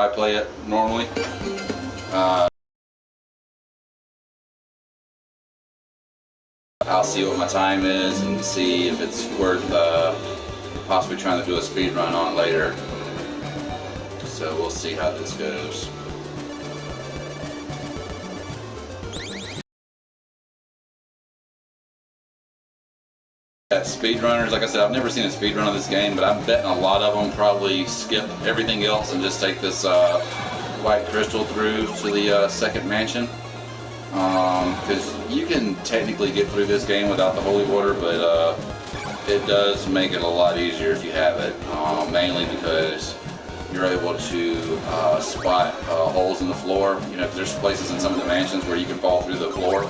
I play it normally. I'll see what my time is and see if it's worth possibly trying to do a speed run on later. So we'll see how this goes. Speedrunners, like I said, I've never seen a speedrun of this game, but I'm betting a lot of them probably skip everything else and just take this white crystal through to the second mansion. Because you can technically get through this game without the holy water, but it does make it a lot easier if you have it, mainly because you're able to spot holes in the floor. You know, there's places in some of the mansions where you can fall through the floor,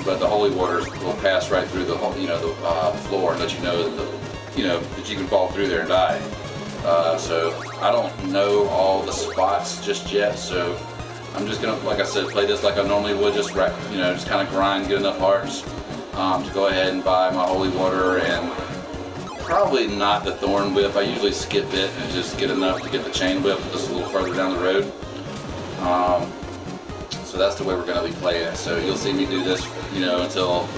but the holy water will pass right through the floor and let you know that that you can fall through there and die. So I don't know all the spots just yet, so I'm just gonna, like I said, play this like I normally would, just just kind of grind, get enough hearts to go ahead and buy my holy water, and probably not the thorn whip. I usually skip it and just get enough to get the chain whip just a little further down the road. So that's the way we're gonna be playing it. So you'll see me do this, until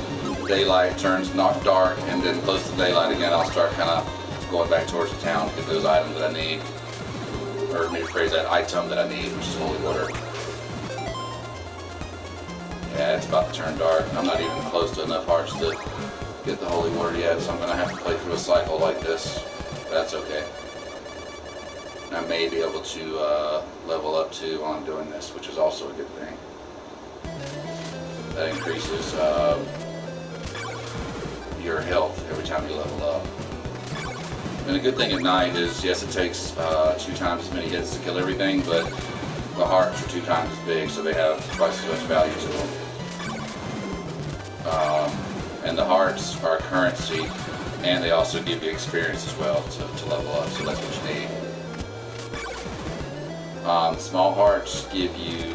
daylight turns not dark, and then close to daylight again, I'll start kind of going back towards the town to get those items that I need, or maybe phrase that, item that I need, which is holy water. Yeah, it's about to turn dark. I'm not even close to enough hearts to get the holy water yet, so I'm going to have to play through a cycle like this. That's okay. I may be able to level up too on doing this, which is also a good thing. That increases your health every time you level up. And the good thing at night is, yes, it takes 2 times as many hits to kill everything, but the hearts are 2 times as big, so they have twice as much value to them. And the hearts are currency, and they also give you experience as well to level up, so that's what you need. Small hearts give you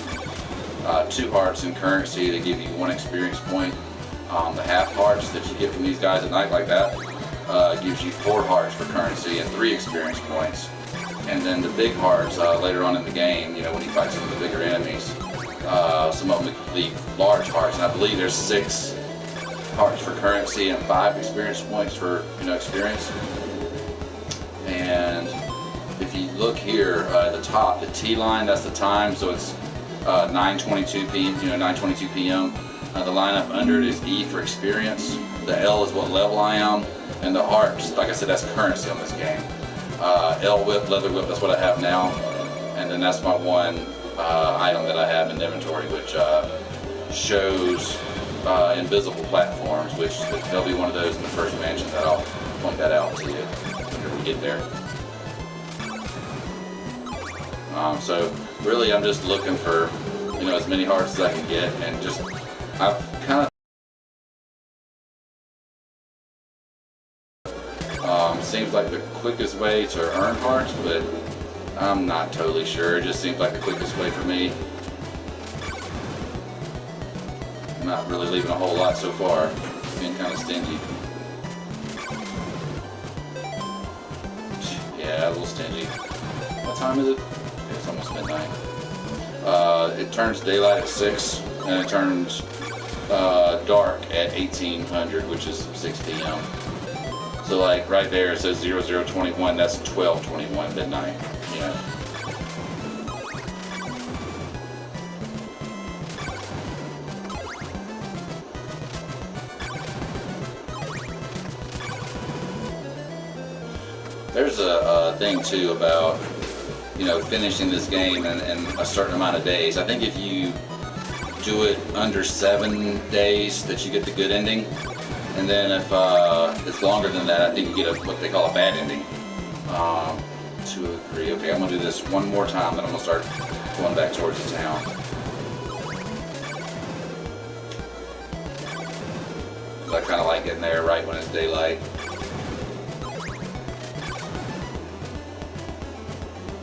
2 hearts in currency. They give you 1 experience point. The half hearts that you get from these guys at night like that gives you 4 hearts for currency and 3 experience points. And then the big hearts later on in the game, when you fight some of the bigger enemies, some of them leave large hearts, and I believe there's 6 hearts for currency and 5 experience points for experience. And if you look here at the top, the T line, that's the time, so it's 9:22 p.m. 9:22 p.m. The line up under it is E for experience. The L is what level I am, and the hearts, like I said, that's currency on this game. L whip, leather whip, that's what I have now, and then that's my 1 item that I have in the inventory, which shows invisible platforms, which there'll be one of those in the first mansion that I'll point that out to you when we get there. So really, I'm just looking for as many hearts as I can get, and just I've kind of seems like the quickest way to earn hearts, but I'm not totally sure. It just seems like the quickest way for me. I'm not really leaving a whole lot so far. Being kind of stingy. Yeah, a little stingy. What time is it? It's almost midnight. It turns daylight at 6, and it turns dark at 1800, which is 6 p.m. So like right there it says 0021, that's 12:21 midnight. Yeah. There's a thing too about finishing this game in a certain amount of days. I think if you do it under 7 days that you get the good ending, and then if it's longer than that, I think you get what they call a bad ending. 2 or 3. Okay, I'm gonna do this one more time, then I'm gonna start going back towards the town. I kind of like getting there right when it's daylight.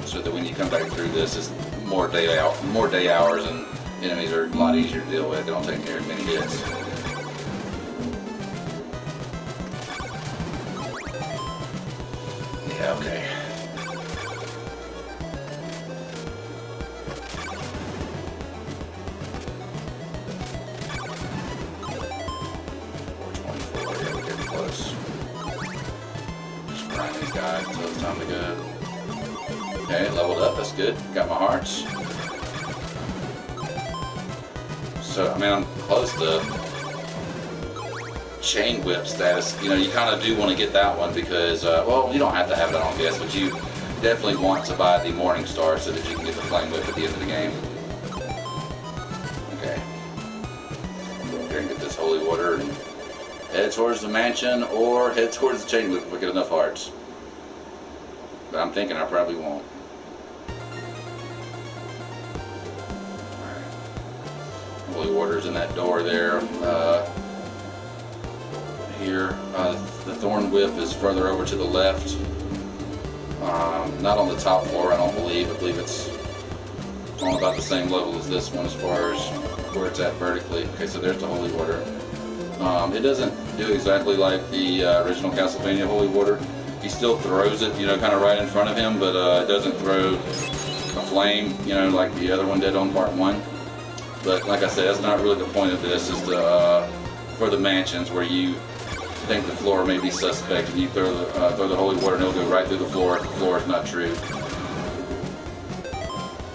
So that when you come back through this, it's more day hours, and enemies are a lot easier to deal with. They don't take care of many hits. Yeah, okay. Okay, leveled up, that's good. Got my hearts. So, I mean, I'm close to chain whip status. You know, you kind of do want to get that one because, well, you don't have to have it, I don't guess, but you definitely want to buy the Morning Star so that you can get the flame whip at the end of the game. Okay. Go up here and get this holy water and head towards the mansion or head towards the chain whip if we get enough hearts. But I'm thinking I probably won't. Alright. Holy water's in that door there. Here, the thorn whip is further over to the left. Not on the top floor, I don't believe. I believe it's on about the same level as this one as far as where it's at vertically. Okay, so there's the holy water. It doesn't do exactly like the original Castlevania holy water. He still throws it, you know, kind of right in front of him, but it doesn't throw a flame, you know, like the other one did on part 1. But like I said, that's not really the point of this. Is for the mansions where you think the floor may be suspect, and you throw the holy water and it'll go right through the floor if the floor is not true.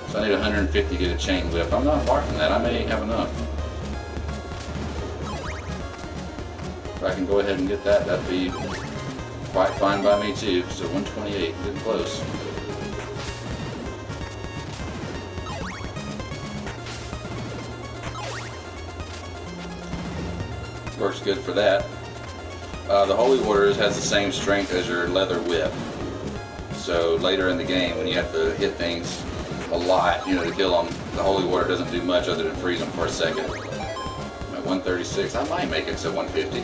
So I need 150 to get a chain whip. I'm not far from that. I may have enough. If I can go ahead and get that, that'd be quite fine by me too. So 128, getting close. Works good for that. The holy water has the same strength as your leather whip. So later in the game, when you have to hit things a lot, you know, to kill them, the holy water doesn't do much other than freeze them for a second. At 136, I might make it to 150.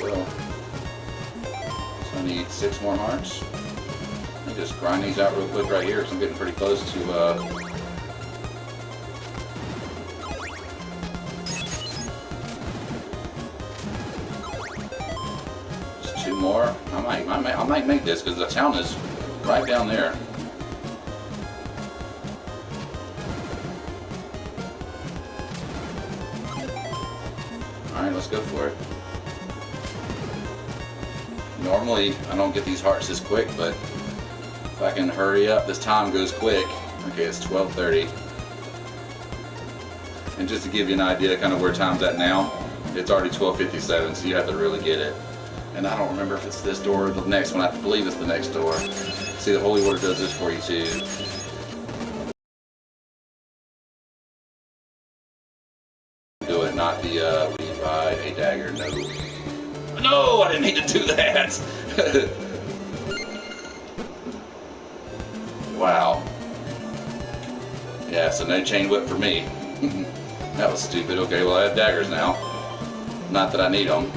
Well. So I need 6 more hearts. Let me just grind these out real quick right here because I'm getting pretty close to just 2 more. I might make this because the town is right down there. Alright, let's go for it. Normally, I don't get these hearts this quick, but if I can hurry up, this time goes quick. Okay, it's 12:30. And just to give you an idea kind of where time's at now, it's already 12:57, so you have to really get it. And I don't remember if it's this door or the next one. I believe it's the next door. See, the holy water does this for you too. Do it, not the Levi a dagger, no. No, I didn't mean to do that. Wow. Yeah, so no chain whip for me. That was stupid. Okay, well I have daggers now. Not that I need them.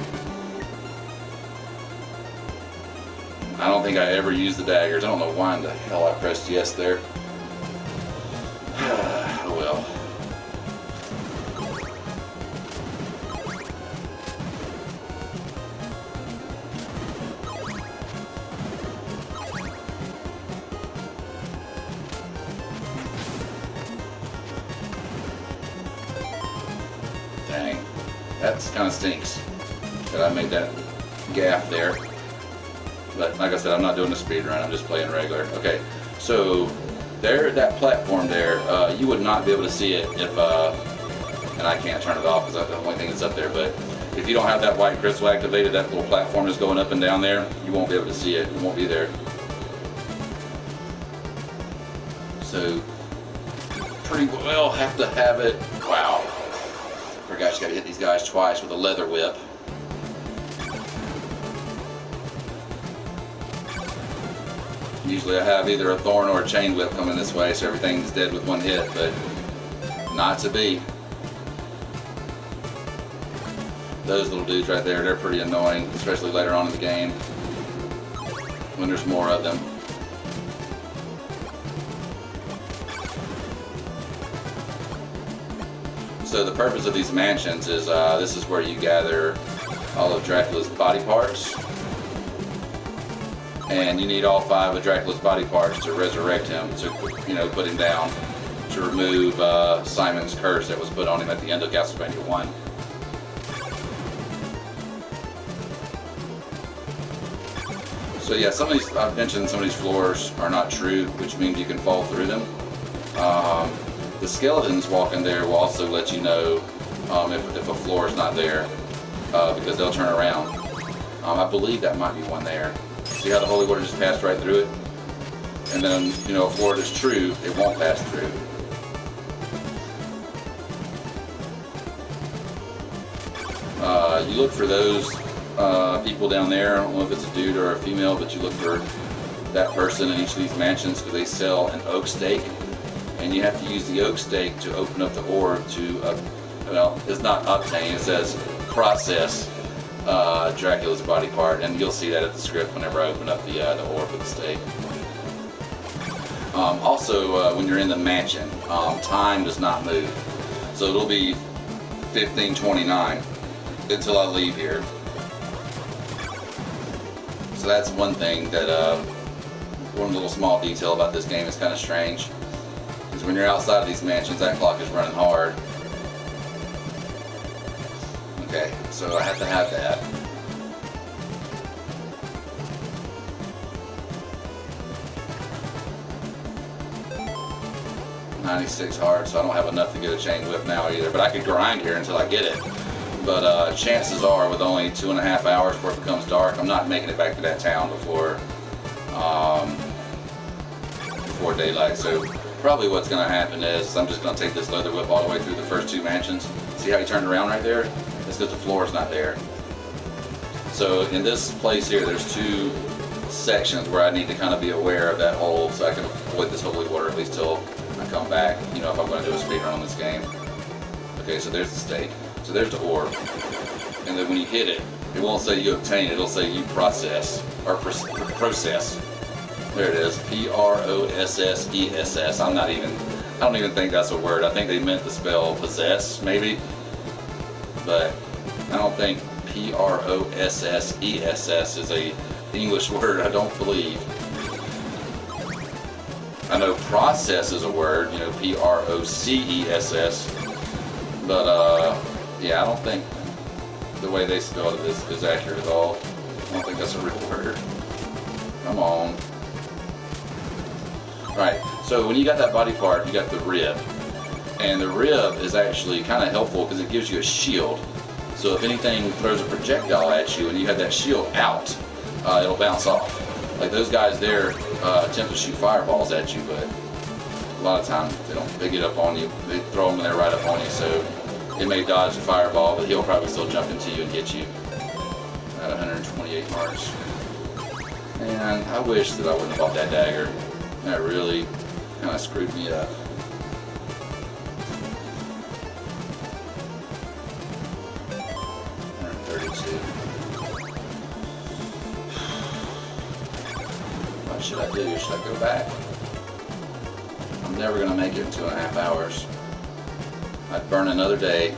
I don't think I ever used the daggers. I don't know why in the hell I pressed yes there. Oh well. Dang, that kind of stinks that I made that gap there. But like I said, I'm not doing a speed run, I'm just playing regular. Okay, so there, that platform there, you would not be able to see it if, and I can't turn it off because that's the only thing that's up there, but if you don't have that white crystal activated, that little platform is going up and down there, you won't be able to see it, it won't be there. So, pretty well have to have it. Wow. Forgot you gotta hit these guys twice with a leather whip. Usually I have either a thorn or a chain whip coming this way, so everything's dead with one hit, but not to be. Those little dudes right there, they're pretty annoying, especially later on in the game, when there's more of them. So the purpose of these mansions is, this is where you gather all of Dracula's body parts. And you need all 5 of Dracula's body parts to resurrect him, to, you know, put him down, to remove Simon's curse that was put on him at the end of Castlevania 1. So yeah, some of these, I've mentioned some of these floors are not true, which means you can fall through them. The skeletons walking there will also let you know if a floor is not there, because they'll turn around. I believe that might be one there. See how the holy water just passed right through it? And then, you know, if Lord is true, it won't pass through. You look for those people down there. I don't know if it's a dude or a female, but you look for that person in each of these mansions because they sell an oak stake. And you have to use the oak stake to open up the orb to, well, it's not obtain, it says process Dracula's body part. And you'll see that at the script whenever I open up the orb with the stake. Also, when you're in the mansion, time does not move. So it'll be 15:29 until I leave here. So that's one thing that, one little small detail about this game is kind of strange. Because when you're outside of these mansions, that clock is running hard. Okay, so I have to have that. $96 hard, so I don't have enough to get a chain whip now either. But I could grind here until I get it. But chances are, with only 2.5 hours before it becomes dark, I'm not making it back to that town before daylight. So probably what's going to happen is I'm just going to take this leather whip all the way through the first 2 mansions. See how he turned around right there? It's because the floor is not there. So in this place here, there's 2 sections where I need to kind of be aware of that hole so I can avoid this holy water at least till I come back, you know, if I'm going to do a speedrun on this game. Okay, so there's the stake. So there's the orb. And then when you hit it, it won't say you obtain it, it'll say you process, or process. There it is, P-R-O-S-S-E-S-S. I don't even think that's a word. I think they meant to spell possess, maybe. But I don't think P-R-O-S-S-E-S-S is a English word, I don't believe. I know process is a word, you know, P-R-O-C-E-S-S. But, yeah, I don't think the way they spelled it is accurate at all. I don't think that's a real word. Come on. Alright, so when you got that body part, you got the rib. And the rib is actually kind of helpful because it gives you a shield. So if anything throws a projectile at you and you have that shield out, it'll bounce off. Like those guys there attempt to shoot fireballs at you, but a lot of times they get up on you. They throw them and they're right up on you, so it may dodge the fireball, but he'll probably still jump into you and hit you at 128 hearts. And I wish that I wouldn't have bought that dagger. That really kind of screwed me up. What should I do? Should I go back? I'm never going to make it in 2.5 hours. I'd burn another day.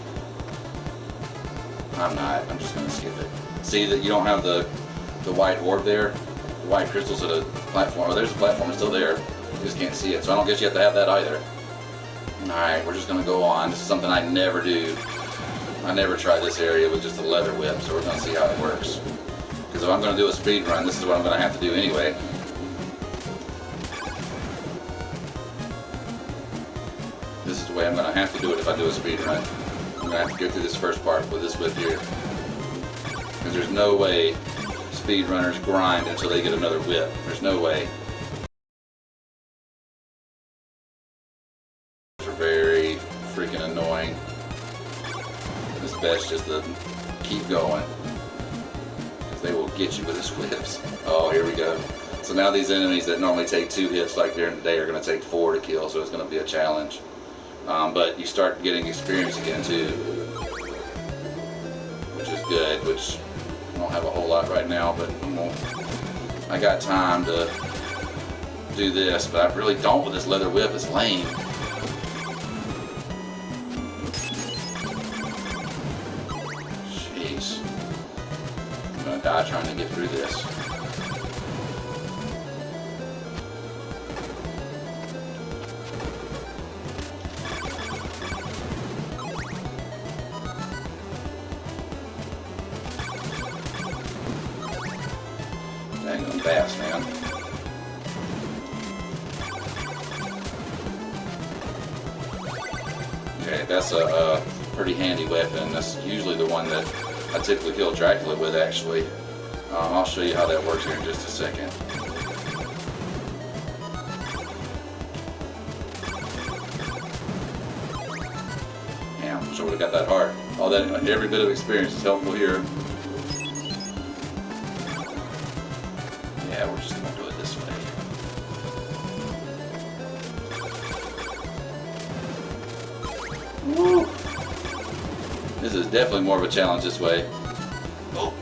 I'm not. I'm just going to skip it. See that you don't have the white orb there? The white crystals at a platform. Oh, there's a platform. It's still there. You just can't see it. So I don't guess you have to have that either. Alright, we're just going to go on. This is something I never do. I never try this area with just a leather whip, so we're going to see how it works. Because if I'm going to do a speed run, this is what I'm going to have to do anyway. This is the way I'm going to have to do it if I do a speed run. I'm going to have to go through this first part with this whip here. Because there's no way speedrunners grind until they get another whip. There's no way. They're very freaking annoying. It's best just to keep going. Because they will get you with his whips. Oh, here we go. So now these enemies that normally take 2 hits like during the day are going to take 4 to kill, so it's going to be a challenge. But you start getting experience again too, which is good, which I don't have a whole lot right now, but I got time to do this, but I really don't with this leather whip. It's lame. Jeez. I'm going to die trying to get through this. fast, man. Okay, that's a pretty handy weapon. That's usually the one that I typically kill Dracula with, actually. I'll show you how that works here in just a second. Damn, I wish I would have got that heart. All that, every bit of experience is helpful here. Yeah, we're just gonna do it this way. Woo! This is definitely more of a challenge this way. Oh.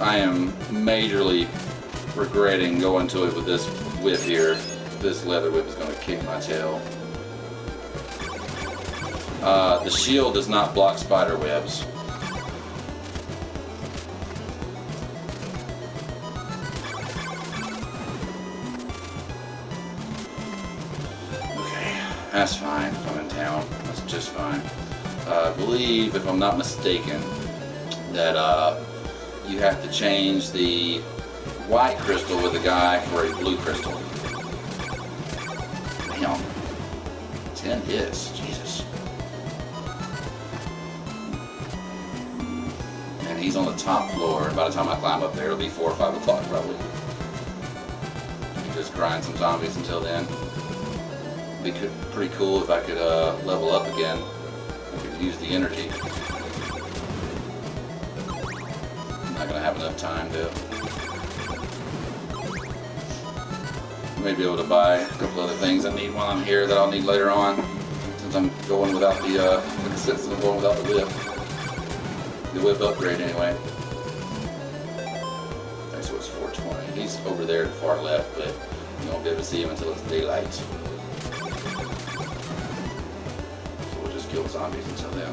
I am majorly regretting going to it with this whip here. This leather whip is going to kick my tail. The shield does not block spider webs. Okay, that's fine if I'm in town. That's just fine. I believe, if I'm not mistaken, that you have to change the white crystal with the guy for a blue crystal. Damn. 10 hits. Jesus. And he's on the top floor. By the time I climb up there, it'll be 4 or 5 o'clock probably. Just grind some zombies until then. It'd be pretty cool if I could level up again. I could use the energy. Not gonna have enough time to maybe be able to buy a couple other things I need while I'm here that I'll need later on, since I'm going without the since I'm going without the whip upgrade anyway. Okay, so it's 420. He's over there to the far left, but you won't be able to see him until it's daylight. So we'll just kill zombies until then.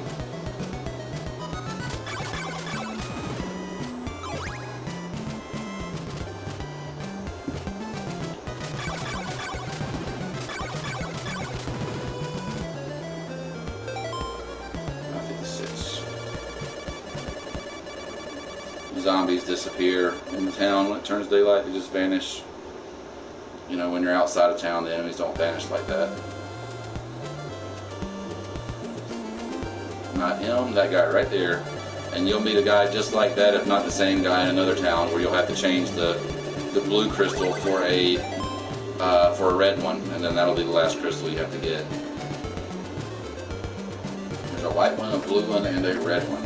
Zombies disappear in the town when it turns daylight. They just vanish. You know, when you're outside of town, the enemies don't vanish like that. Not him, that guy right there. And you'll meet a guy just like that, if not the same guy, in another town where you'll have to change the blue crystal for a red one, and then that'll be the last crystal you have to get. There's a white one, a blue one, and a red one.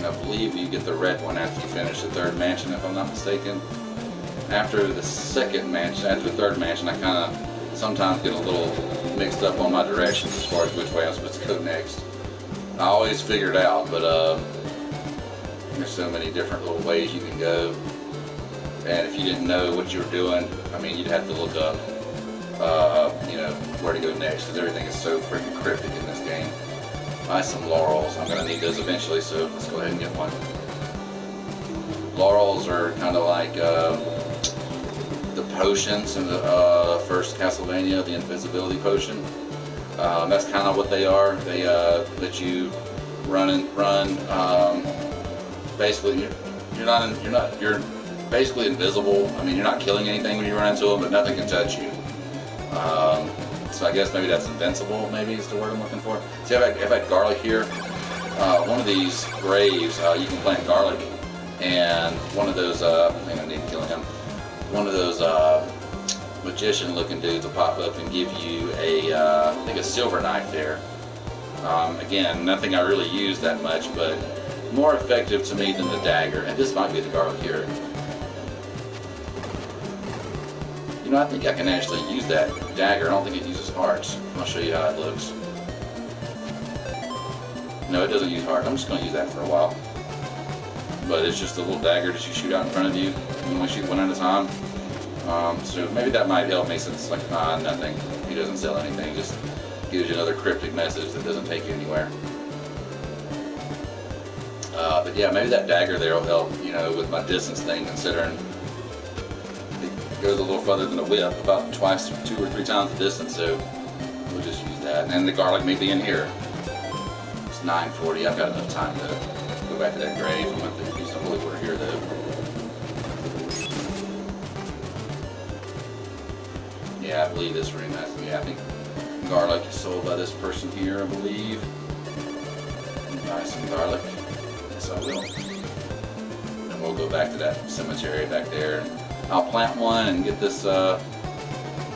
I believe you get the red one after you finish the third mansion, if I'm not mistaken. After the second mansion, after the third mansion, I kind of sometimes get a little mixed up on my directions as far as which way I'm supposed to go next. I always figure it out, but there's so many different little ways you can go. And if you didn't know what you were doing, I mean, you'd have to look up, you know, where to go next, because everything is so freaking cryptic in this game. Buy some laurels. I'm going to need those eventually, so let's go ahead and get one. Laurels are kind of like the potions in the first Castlevania, the invisibility potion. That's kind of what they are. They let you run. Basically, you're basically invisible. I mean, you're not killing anything when you run into them, but nothing can touch you. So I guess maybe that's invincible, maybe is the word I'm looking for. See, I've had garlic here. One of these graves, you can plant garlic, and one of those, I think I need to kill him, one of those magician-looking dudes will pop up and give you a, I think a silver knife there. Again, nothing I really use that much, but more effective to me than the dagger, and this might be the garlic here. You know, I think I can actually use that dagger. I don't think it uses hearts. I'll show you how it looks. No, it doesn't use hearts. I'm just going to use that for a while. But it's just a little dagger that you shoot out in front of you. You only shoot one at a time. So maybe that might help me, since like nothing. He doesn't sell anything. He just gives you another cryptic message that doesn't take you anywhere. But yeah, maybe that dagger there will help, you know, with my distance thing, considering goes a little further than a whip, about twice, 2 or 3 times the distance. So we'll just use that. And the garlic may be in here. It's 9:40. I've got enough time to go back to that grave. I'm going to use the holy water here though. Yeah, I believe this room has to be. I think garlic is sold by this person here, I believe. Buy some garlic. Yes, I will. And we'll go back to that cemetery back there. I'll plant one and get this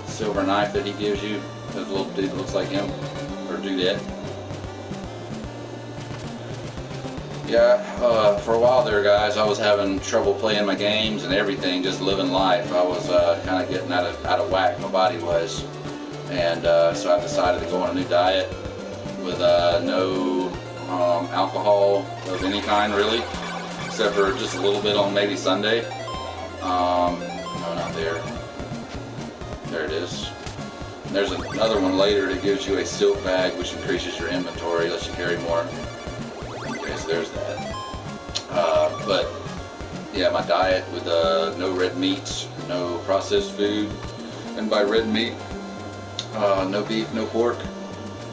silver knife that he gives you. This little dude that looks like him, or dudette. Yeah, for a while there, guys, I was having trouble playing my games and everything, just living life. I was kind of getting out of whack, my body was. And so I decided to go on a new diet with no alcohol of any kind, really, except for just a little bit on maybe Sunday. No, not there. There it is. There's another one later that gives you a silk bag, which increases your inventory, lets you carry more. Okay, so there's that. But yeah, my diet with no red meats, no processed food, and by red meat, no beef, no pork.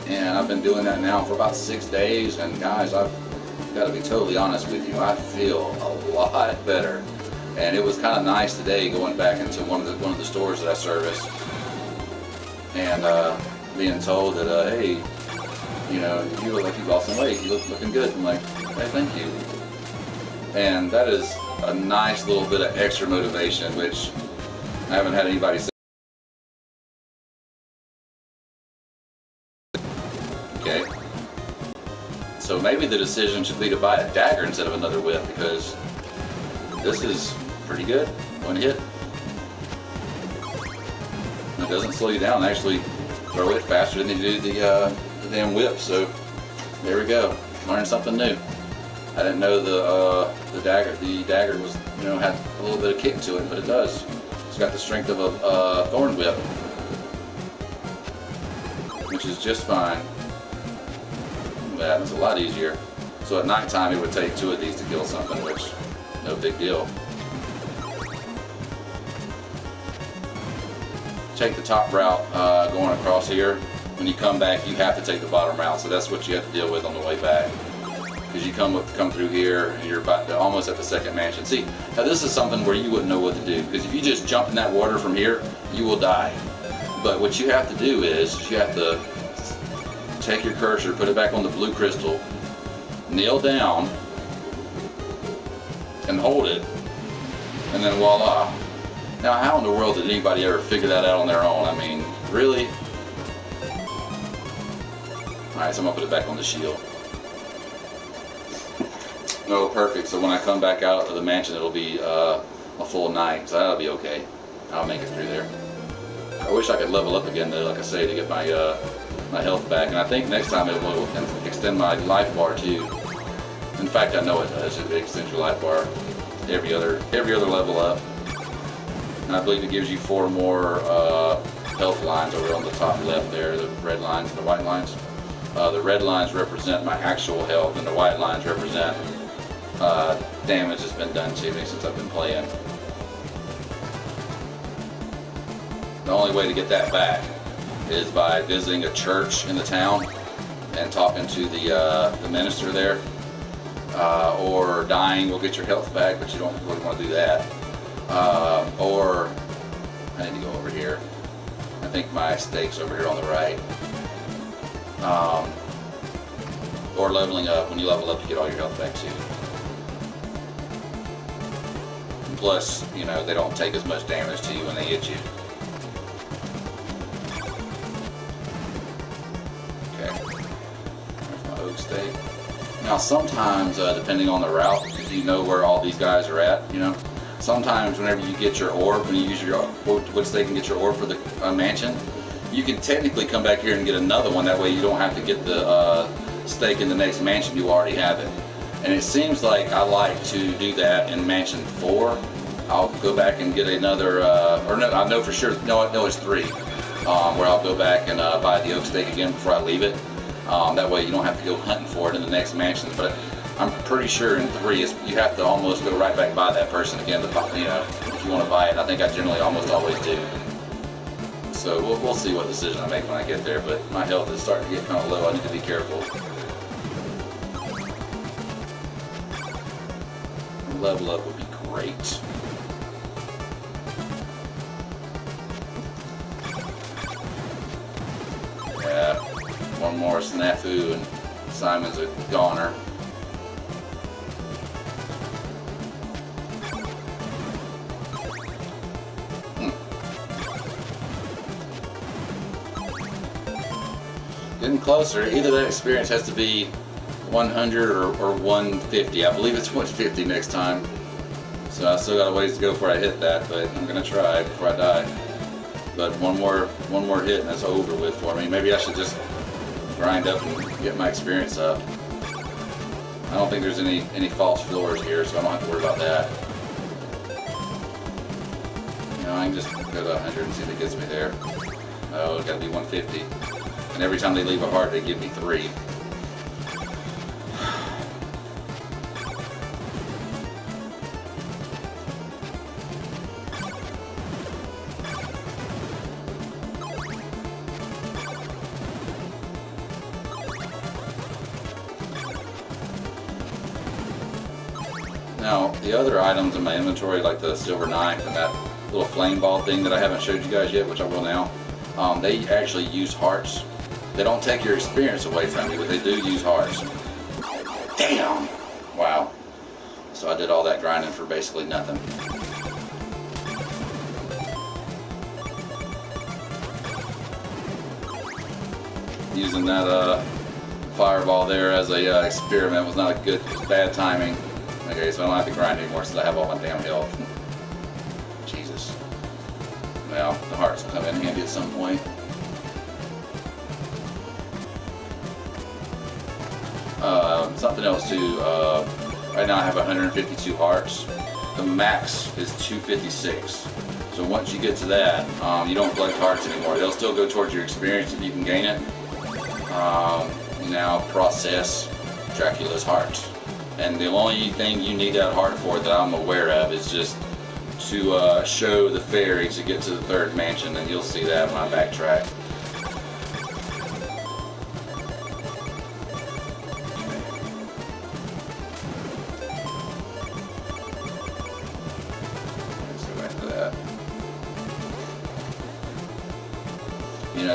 And I've been doing that now for about 6 days. And guys, I've got to be totally honest with you, I feel a lot better. And it was kind of nice today going back into one of the stores that I service, and being told that hey, you know, you look like you lost some weight. You looking good. I'm like, hey, thank you. And that is a nice little bit of extra motivation, which I haven't had anybody say. Okay. So maybe the decision should be to buy a dagger instead of another whip, because this is pretty good. One hit. It doesn't slow you down. Actually, throw it faster than you do the damn whip. So there we go. Learned something new. I didn't know the dagger was, you know, had a little bit of kick to it, but it does. It's got the strength of a thorn whip, which is just fine. That's a lot easier. So at nighttime it would take 2 of these to kill something, which no big deal. Take the top route going across here. When you come back, you have to take the bottom route, so that's what you have to deal with on the way back. Because you come through here and you're about to, almost at the second mansion. See, now this is something where you wouldn't know what to do, because if you just jump in that water from here, you will die. But what you have to do is you have to take your cursor, put it back on the blue crystal, kneel down, and hold it, and then voila. Now, how in the world did anybody ever figure that out on their own? I mean, really? Alright, so I'm going to put it back on the shield. No, perfect. So when I come back out of the mansion, it'll be a full night, so that'll be okay. I'll make it through there. I wish I could level up again, though, like I say, to get my my health back. And I think next time it will extend my life bar, too. In fact, I know it does. It extends your life bar every other level up. And I believe it gives you 4 more health lines over on the top left there, the red lines and the white lines. The red lines represent my actual health, and the white lines represent damage that's been done to me since I've been playing. The only way to get that back is by visiting a church in the town and talking to the minister there, or dying will get your health back, but you don't really want to do that. Or I need to go over here. I think my stake's over here on the right. Or leveling up. When you level up, you get all your health back too. And plus, you know, they don't take as much damage to you when they hit you. Okay. There's my oak stake. Now, sometimes, depending on the route, if you know where all these guys are at, you know, sometimes whenever you get your orb, when you use your which they can get your orb for the mansion, you can technically come back here and get another one. That way you don't have to get the stake in the next mansion. You already have it. And it seems like I like to do that in mansion 4. I'll go back and get another, or no, I know for sure, no, it's 3, where I'll go back and buy the oak stake again before I leave it. That way you don't have to go hunting for it in the next mansion. But I'm pretty sure in 3 you have to almost go right back by that person again to buy, if you want to buy it. I think I generally almost always do. So we'll see what decision I make when I get there, but my health is starting to get kind of low. I need to be careful. Level up would be great. Yeah, one more snafu and Simon's a goner. Getting closer. Either that experience has to be 100 or 150. I believe it's 150 next time. So I still got a ways to go before I hit that, but I'm gonna try before I die. But one more hit and that's over with for me. Maybe I should just grind up and get my experience up. I don't think there's any false floors here, so I don't have to worry about that. I can just go to 100 and see if it gets me there. Oh, it's gotta be 150. And every time they leave a heart, they give me 3. Now, the other items in my inventory, like the silver knife and that little flame ball thing that I haven't showed you guys yet, which I will now, they actually use hearts. They don't take your experience away from you, but they do use hearts. Damn! Wow. So I did all that grinding for basically nothing. Using that fireball there as a experiment was not bad timing. Okay, so I don't have to grind anymore since I have all my damn health. Jesus. Well, the hearts will come in handy at some point. Something else too, right now I have 152 hearts. The max is 256. So once you get to that, you don't collect hearts anymore. They'll still go towards your experience if you can gain it. Now process Dracula's hearts. And the only thing you need that heart for that I'm aware of is just to show the fairy to get to the 3rd mansion, and you'll see that when I backtrack.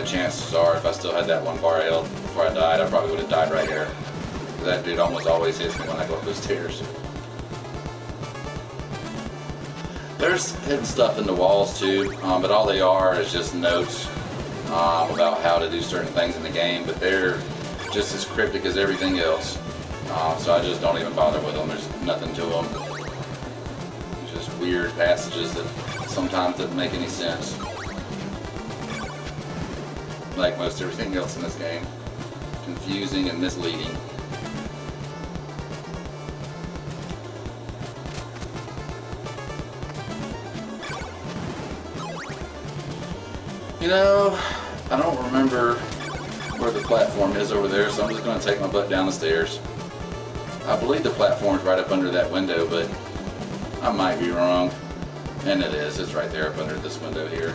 Chances are, if I still had that 1 bar of health before I died, I probably would have died right here. That dude almost always hits me when I go up those stairs. There's hidden stuff in the walls too, but all they are is just notes about how to do certain things in the game, but they're just as cryptic as everything else. So I just don't even bother with them. There's nothing to them. It's just weird passages that sometimes doesn't make any sense. Like most everything else in this game. Confusing and misleading. I don't remember where the platform is over there, so I'm just going to take my butt down the stairs. I believe the platform's right up under that window, but I might be wrong. And it is. It's right there up under this window here.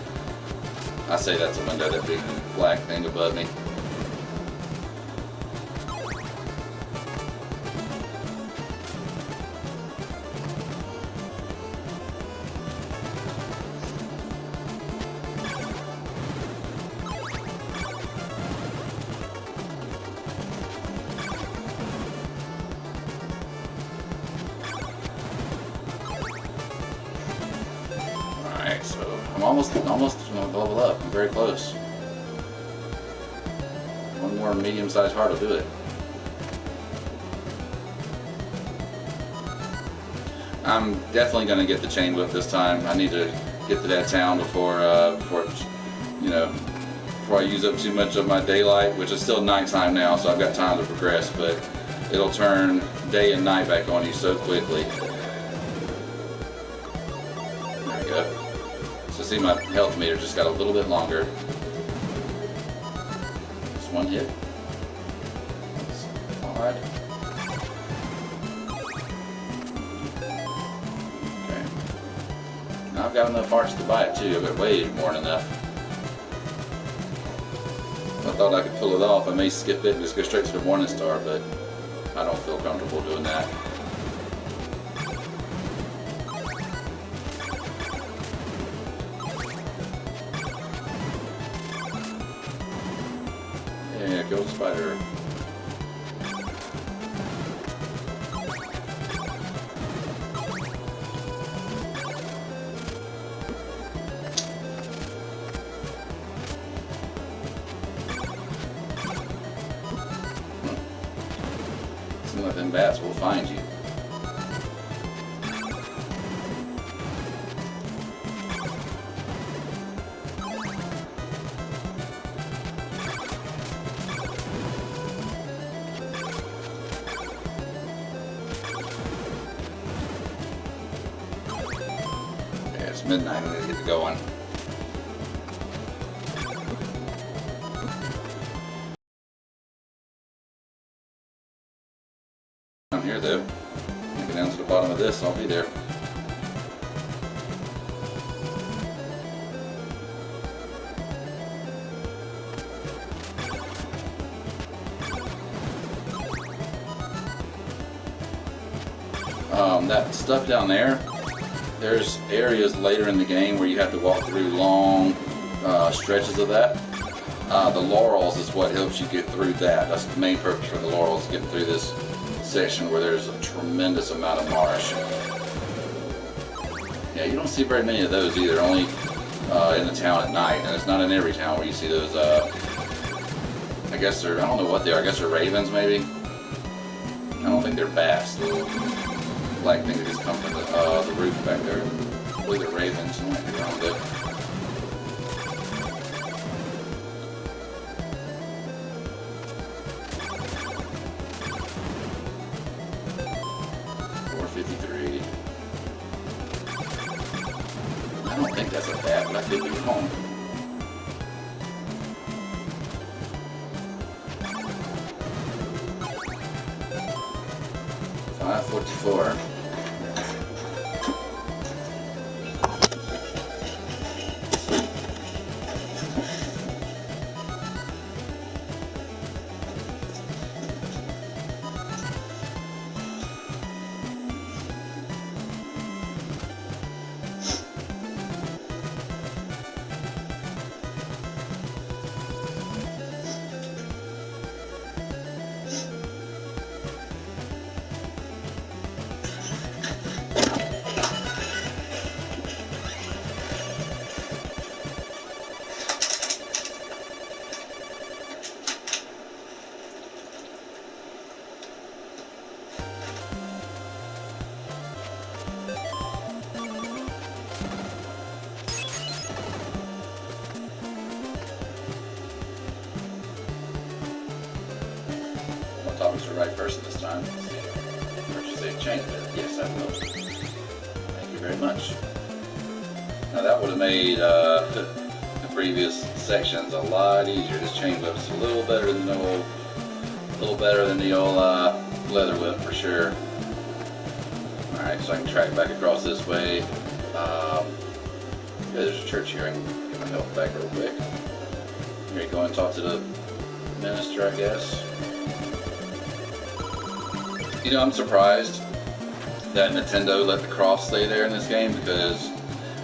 I say that's a window, that big black thing above me. Alright, so I'm almost going to level up. I'm very close. One more medium-sized heart will do it. I'm definitely going to get the chain whip this time. I need to get to that town before I use up too much of my daylight, which is still nighttime now, so I've got time to progress, but it'll turn day and night back on you so quickly. There we go. So see, my health meter just got a little bit longer. Just 1 hit. That's odd. got enough hearts to buy it too. I've got way more than enough. I thought I could pull it off. I may skip it and just go straight to the Morning Star, but I don't feel comfortable doing that. Yeah, go spider. Some of them bats will find you. Yeah, it's midnight. I need to get going. Down here though, get down to the bottom of this, I'll be there. That stuff down there, there's areas later in the game where you have to walk through long stretches of that. The laurels is what helps you get through that. That's the main purpose for the laurels, getting through this section where there's a tremendous amount of marsh. Yeah, you don't see very many of those either, only in the town at night, and it's not in every town where you see those. I guess they're, I don't know what they are, I guess they're ravens maybe? I don't think they're bats, little black things that just come from the roof back there. I believe they're ravens, I might be wrong with it. I don't think that's a bat, but I could be wrong. $5.44. I thought it was the right person this time. Or should they change it? Yes, I will. Thank you very much. Now that would have made the previous sections a lot easier. This chain whip's a little better than the old leather whip for sure. Alright, so I can track back across this way. Yeah, there's a church here. I can get my health back real quick. Here you go and talk to the minister, I guess. You know, I'm surprised that Nintendo let the cross stay there in this game, because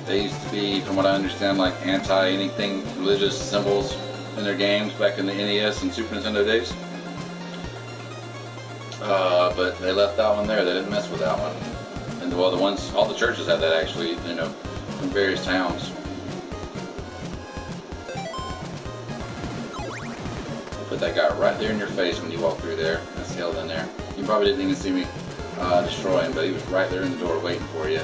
they used to be, from what I understand, like anti-anything religious symbols in their games back in the NES and Super Nintendo days. But they left that one there. They didn't mess with that one. And well, all the churches have that actually, you know, in various towns. Put that guy right there in your face when you walk through there. That's held in there. You probably didn't even see me destroy him, but he was right there in the door waiting for you.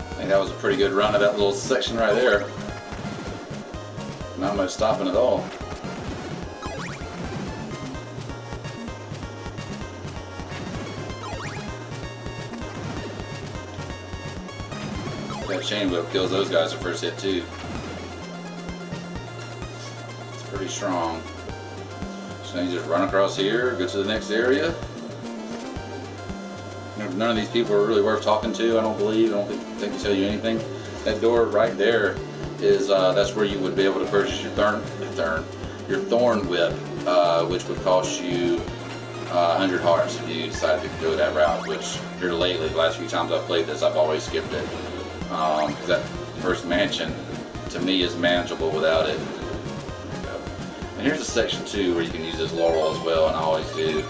I think that was a pretty good run of that little section right there. Not much stopping at all. That chain whip kills those guys the first hit too. It's pretty strong. So you just run across here, go to the next area. None of these people are really worth talking to, I don't believe. I don't think they tell you anything. That door right there is that's where you would be able to purchase your thorn whip, which would cost you 100 hearts if you decided to go that route. Which here lately, the last few times I've played this, I've always skipped it. Because that first mansion to me is manageable without it. And here's a section 2 where you can use this laurel as well, and I always do.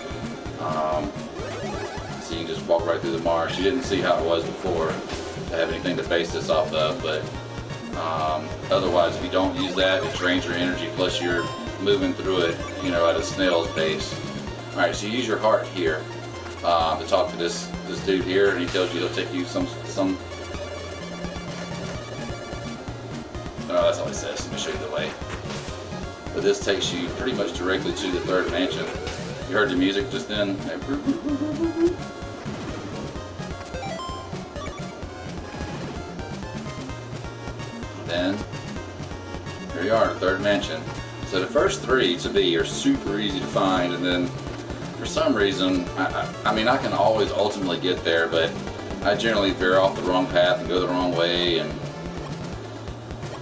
So you can just walk right through the marsh. You didn't see how it was before to have anything to base this off of, but otherwise, if you don't use that, it drains your energy. Plus, you're moving through it, you know, at a snail's pace. All right, so you use your heart here to talk to this dude here, and he tells you he'll take you some. Oh, that's all he says. Let me show you the way. But this takes you pretty much directly to the third mansion. You heard the music just then. Then, here you are, the third mansion. So the first 3 to be are super easy to find, and then for some reason, I mean, I can always ultimately get there, but I generally veer off the wrong path and go the wrong way, and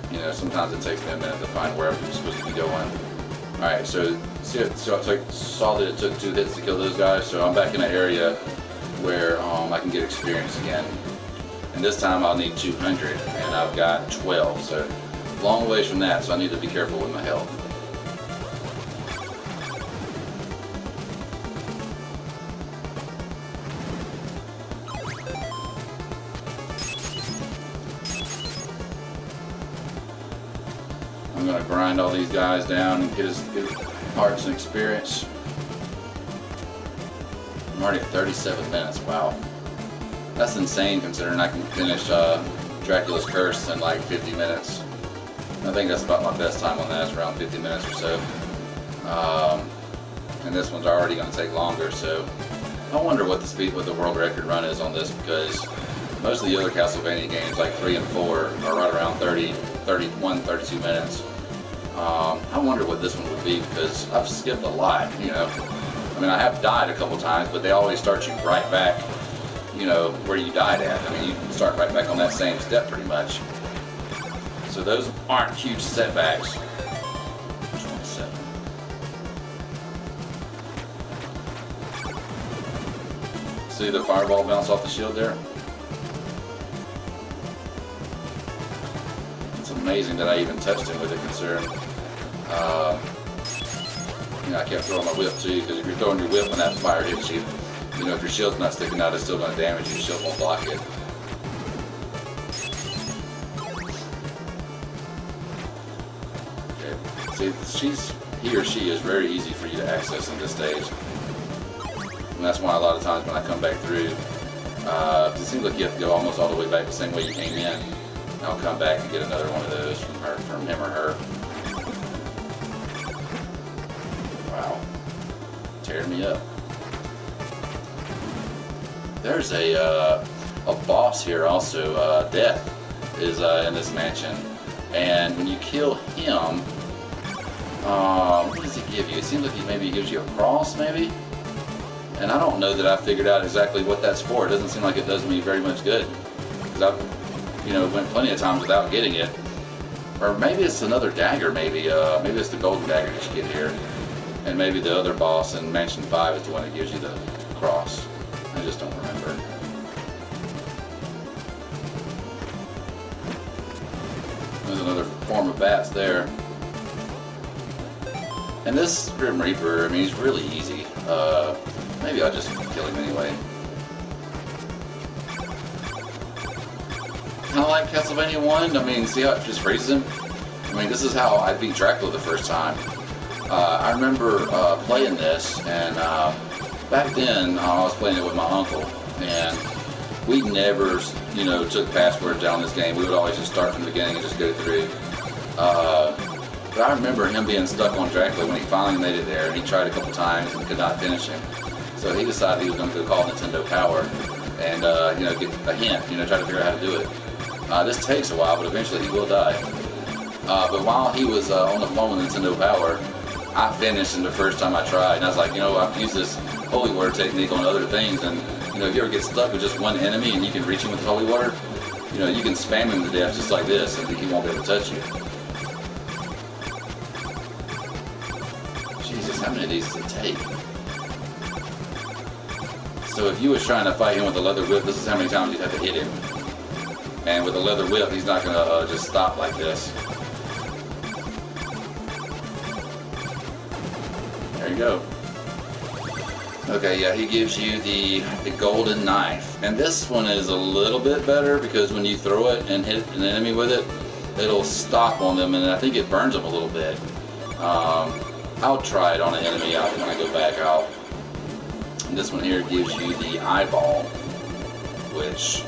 you know, sometimes it takes me a minute to find where I'm supposed to be going. Alright, so I saw that it took 2 hits to kill those guys, so I'm back in an area where I can get experience again. And this time I'll need 200, and I've got 12, so long ways from that, so I need to be careful with my health. I'm going to grind all these guys down and get his hearts and experience. I'm already at 37 minutes, wow. That's insane considering I can finish Dracula's Curse in like 50 minutes. I think that's about my best time on that, it's around 50 minutes or so. And this one's already going to take longer, so I wonder what the world record run is on this, because most of the other Castlevania games, like 3 and 4, are right around 30, 31, 32 minutes. I wonder what this one would be, because I've skipped a lot, you know. I mean, I have died a couple times, but they always start you right back, you know, where you died at. I mean, you start right back on that same step pretty much. So those aren't huge setbacks. 27. See the fireball bounce off the shield there? It's amazing that I even touched him with it, considering you know, I kept throwing my whip too, because if you're throwing your whip when that fire hits you, you know, if your shield's not sticking out, it's still going to damage you. Your shield won't block it. Okay. See, he or she is very easy for you to access in this stage. And that's why a lot of times when I come back through, it seems like you have to go almost all the way back the same way you came in. And I'll come back and get another one of those from him or her. Wow. Tearing me up. There's a boss here also. Death is in this mansion, and when you kill him, what does he give you? It seems like he maybe gives you a cross, maybe. And I don't know that I figured out exactly what that's for. It doesn't seem like it does me very much good, because I've, you know, went plenty of times without getting it. Or maybe it's another dagger. Maybe it's the golden dagger that you get here, and maybe the other boss in Mansion 5 is the one that gives you the cross. I just don't remember. There's another form of bats there. And this Grim Reaper, I mean, he's really easy. Maybe I'll just kill him anyway. Kind of like Castlevania 1. I mean, see how it just freezes him? I mean, this is how I beat Dracula the first time. I remember playing this, and back then I was playing it with my uncle, and we never, you know, took passwords down this game. We would always just start from the beginning and just go through. But I remember him being stuck on Dracula when he finally made it there, and he tried a couple times and could not finish him. So he decided he was going to go call Nintendo Power and, you know, get a hint, you know, try to figure out how to do it. This takes a while, but eventually he will die. But while he was on the phone with Nintendo Power, I finished him the first time I tried, and I was like, you know, I've used this holy water technique on other things, and you know, if you ever get stuck with just one enemy and you can reach him with holy water, you know, you can spam him to death just like this, and he won't be able to touch you. Jesus, how many of these does it take? So if you was trying to fight him with a leather whip, this is how many times you'd have to hit him. And with a leather whip, he's not going to just stop like this. There you go. Okay, yeah, he gives you the golden knife. And this one is a little bit better because when you throw it and hit an enemy with it, it'll stop on them, and I think it burns them a little bit. I'll try it on an enemy out when I go back out. And this one here gives you the eyeball, which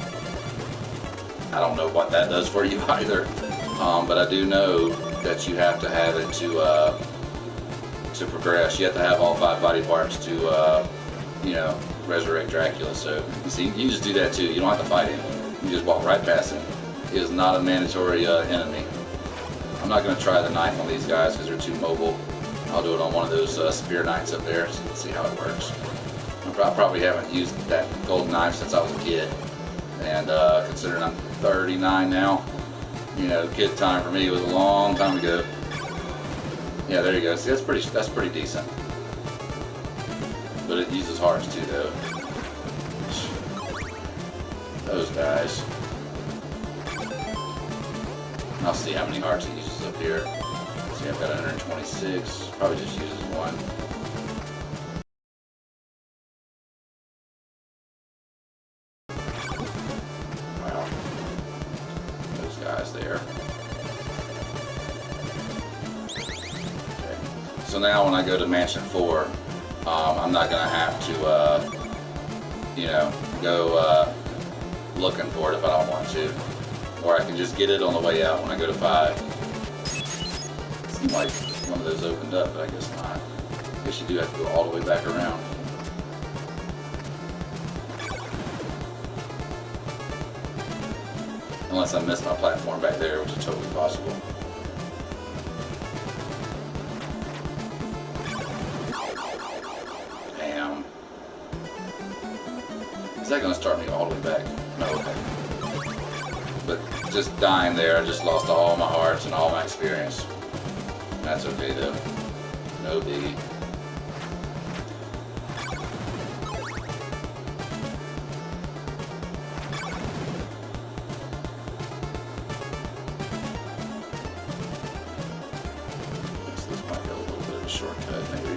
I don't know what that does for you either. But I do know that you have to have it to progress. You have to have all 5 body parts to, you know, resurrect Dracula. So you see, you just do that too. You don't have to fight him. You just walk right past him. He is not a mandatory enemy. I'm not going to try the knife on these guys because they're too mobile. I'll do it on one of those spear knights up there so you can see how it works. I probably haven't used that golden knife since I was a kid. And considering I'm 39 now, you know, kid time for me was a long time ago. Yeah, there you go. See, that's pretty decent. But it uses hearts too, though. Those guys. I'll see how many hearts it uses up here. See, I've got 126. Probably just uses one. Wow. Those guys there. Okay. So now when I go to Mansion 4, I'm not going to have to, you know, go looking for it if I don't want to. Or I can just get it on the way out when I go to 5. Seems like one of those opened up, but I guess not. I guess you do have to go all the way back around. Unless I missed my platform back there, which is totally possible. Damn. Is that going to start me all the way back? No, okay. But just dying there, I just lost all my hearts and all my experience. That's okay though. No biggie. This might be a little bit of a shortcut, maybe.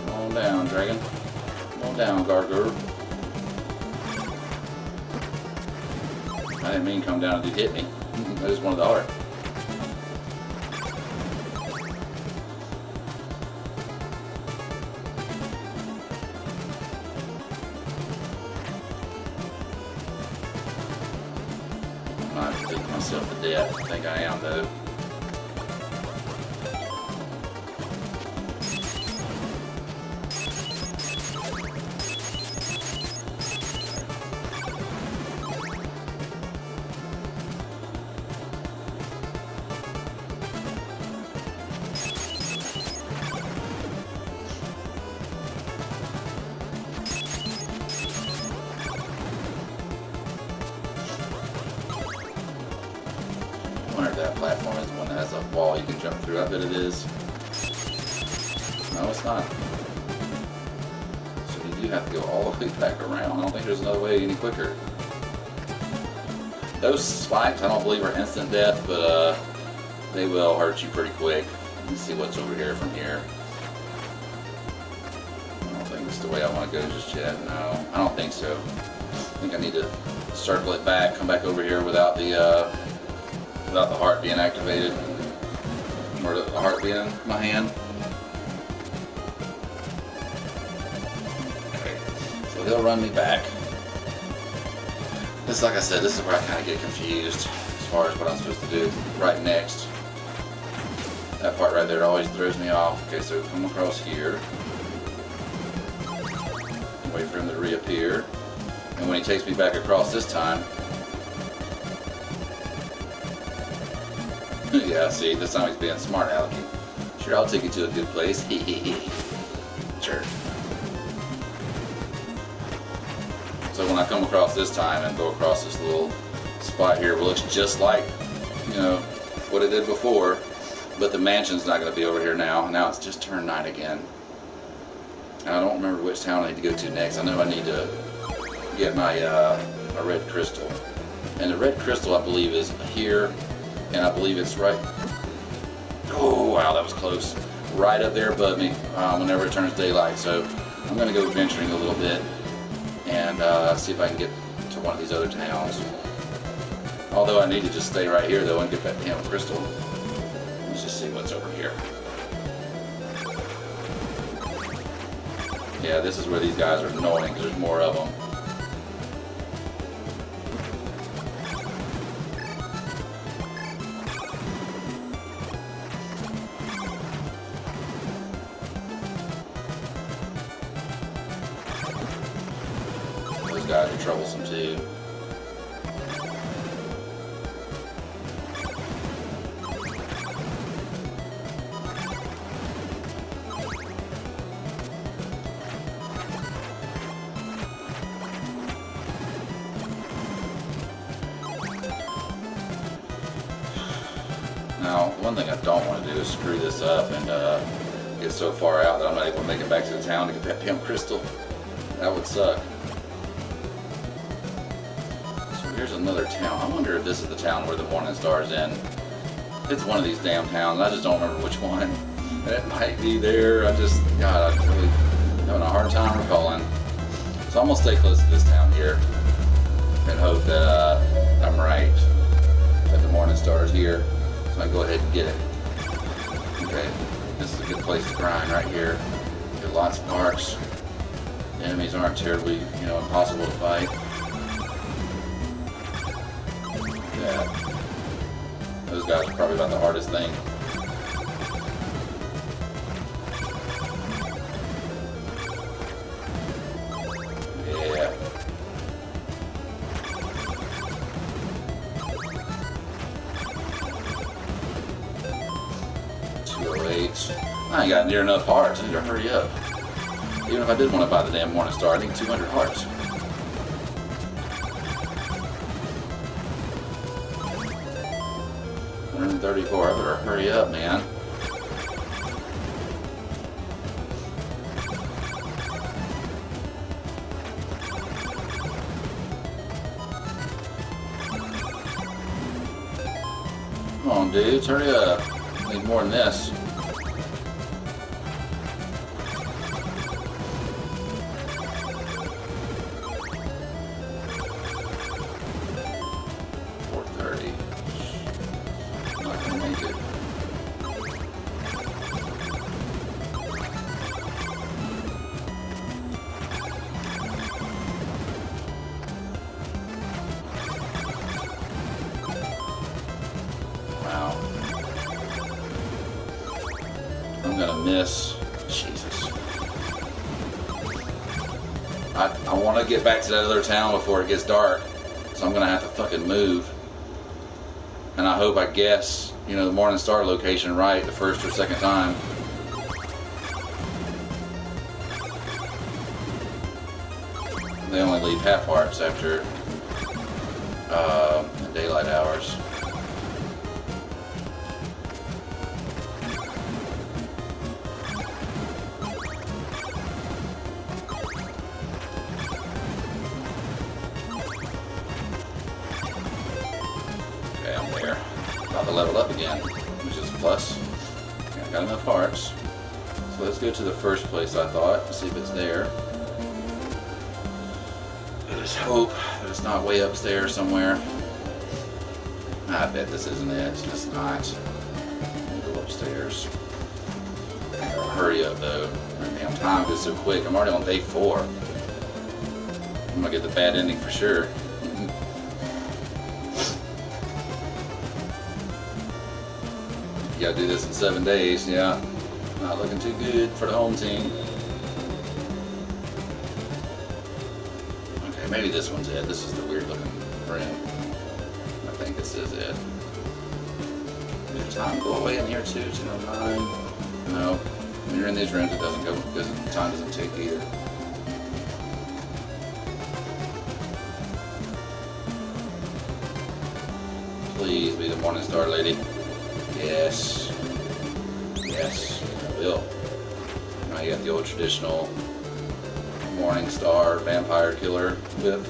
Come on down, dragon. Come on down, Gargur. I didn't mean come down and hit me. I just wanted the heart. I'm not beating myself to death. I think I am though. I wonder if that platform is the one that has a wall you can jump through. I bet it is. No, it's not. So you do have to go all the way back around. I don't think there's another way any quicker. Those spikes, I don't believe are instant death, but they will hurt you pretty quick. Let's see what's over here from here. I don't think this is the way I want to go just yet. No, I don't think so. I think I need to circle it back, come back over here without the heart being activated, or the heart being in my hand. Okay, so he'll run me back. This, like I said, this is where I kind of get confused as far as what I'm supposed to do right next. That part right there always throws me off. Okay, so come across here. Wait for him to reappear. And when he takes me back across this time, yeah, see, this time he's being smart alecky. Sure, I'll take you to a good place. Sure. So when I come across this time and go across this little spot here, it looks just like, you know, what it did before, but the mansion's not going to be over here now. Now it's just turned night again. I don't remember which town I need to go to next. I know I need to get my red crystal. And the red crystal, I believe, is here, and I believe it's right... Oh, wow, that was close. Right up there above me whenever it turns daylight. So I'm going to go venturing a little bit and see if I can get to one of these other towns. Although I need to just stay right here, though, and get that damn crystal. Let's just see what's over here. Yeah, this is where these guys are annoying because there's more of them. Those guys are troublesome too. Now, one thing I don't want to do is screw this up and get so far out that I'm not able to make it back to the town to get that damn crystal. That would suck. So here's another town. I wonder if this is the town where the Morning Star's in. It's one of these damn towns. I just don't remember which one. It might be there. I'm really having a hard time recalling. So I'm going to stay close to this town here and hope that I'm right, that the Morning Star's here. So I go ahead and get it. Okay, this is a good place to grind right here. Get lots of parts. The enemies aren't terribly, you know, impossible to fight. Yeah, those guys are probably about the hardest thing. Yeah. I ain't got near enough hearts. I need to hurry up. Even if I did want to buy the damn Morning Star, I need 200 hearts. 134. I better hurry up, man. Come on, dudes, hurry up. I need more than this. I'm gonna miss. Jesus. I want to get back to that other town before it gets dark, so I'm gonna have to fucking move. And I hope I guess, you know, the Morning Star location right the first or second time. They only leave half hearts after the daylight hours. Okay, I'm there. About to level up again, which is a plus. Okay, I got enough hearts. So let's go to the first place I thought, see if it's there. I just hope that it's not way upstairs somewhere. I bet this isn't it. It's just not. I'll go upstairs. I gotta hurry up though. Damn, time goes so quick. I'm already on day 4. I'm gonna get the bad ending for sure. You gotta do this in 7 days. Yeah, not looking too good for the home team. maybe this one's it. This is the weird looking room. I think this is it. Did time go away in here too? 209? No. When you're in these rooms, it doesn't go because time doesn't tick either. Please be the Morning Star lady. Yes. Yes, I will. Now you got the old traditional Morning Star vampire killer whip.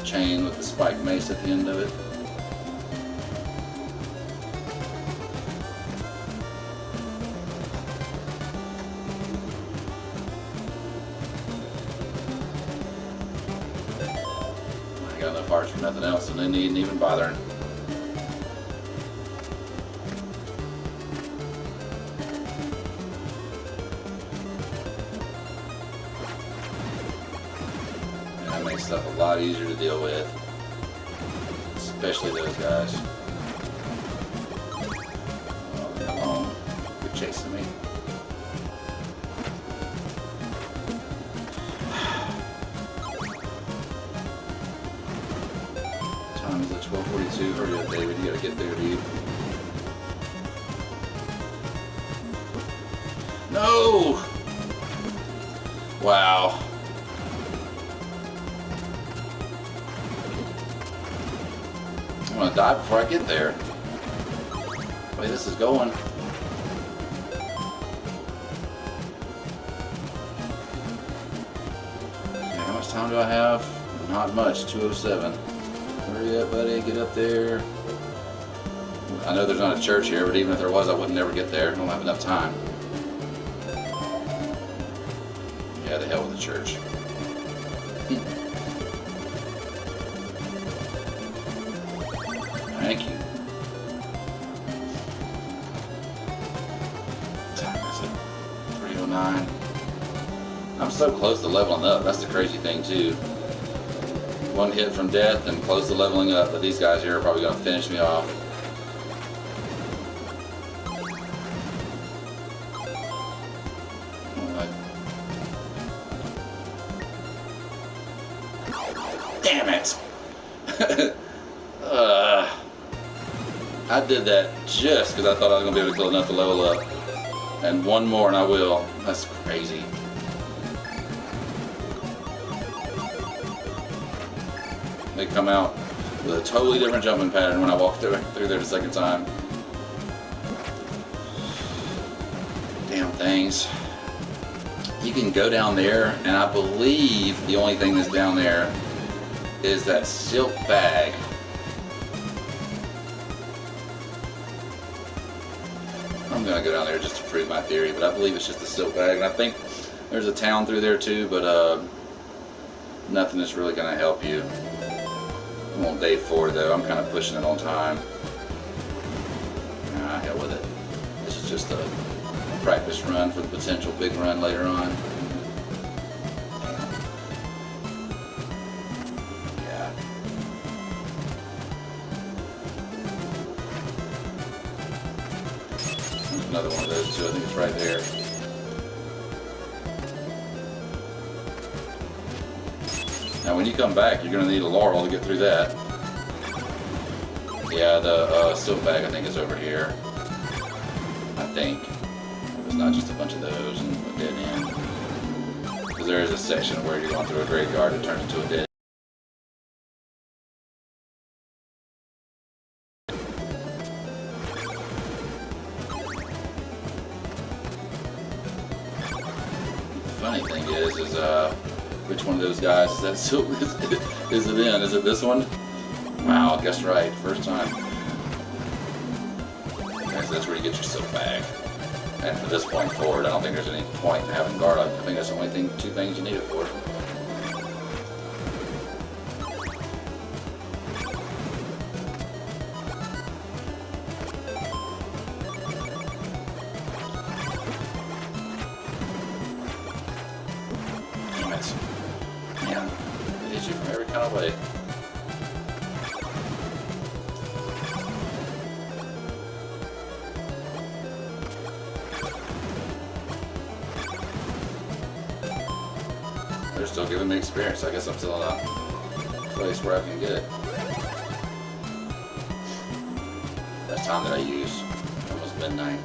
Chain with the spiked mace at the end of it. I got enough hearts for nothing else, and they needn't even bothering. That makes stuff a lot easier to deal with, especially those guys. Oh, come on, you're chasing me. Time is at 12:42. Hurry up, David. You gotta get there, dude. No! Wow. I'm gonna die before I get there. The way this is going. Okay, how much time do I have? Not much. 2:07. Hurry up, buddy. Get up there. I know there's not a church here, but even if there was, I wouldn't never get there. I don't have enough time. Yeah, the hell with the church. Thank you. Time is it? 3:09. I'm so close to leveling up. That's the crazy thing too. One hit from death and close to leveling up, but these guys here are probably going to finish me off. Damn it! I did that just because I thought I was going to be able to kill enough to level up. And one more and I will. That's crazy. They come out with a totally different jumping pattern when I walk through there the second time. Damn things. You can go down there, and I believe the only thing that's down there is that silk bag. I'm gonna go down there just to prove my theory, but I believe it's just a silk bag, and I think there's a town through there too, but nothing that's really gonna help you. I'm on day 4 though. I'm kind of pushing it on time. Ah, hell with it. This is just a practice run for the potential big run later on. Yeah. There's another one of those too. I think it's right there. Now when you come back, you're going to need a laurel to get through that. Yeah, the silk bag I think is over here. I think. It's not just a bunch of those and a dead end. Because there is a section where you're going through a graveyard that turns into a dead end. Funny thing is which one of those guys is that silk is it in? Is it this one? Wow, guessed right. First time. Okay, so that's where you get your silk bag. And from this point forward, I don't think there's any point in having guard. I think that's the only thing, 2 things you need it for. Damn it. Man, it hits you from every kind of way. they're still giving me experience. I guess I'm still in a place where I can get it. That's time that I use. Almost midnight.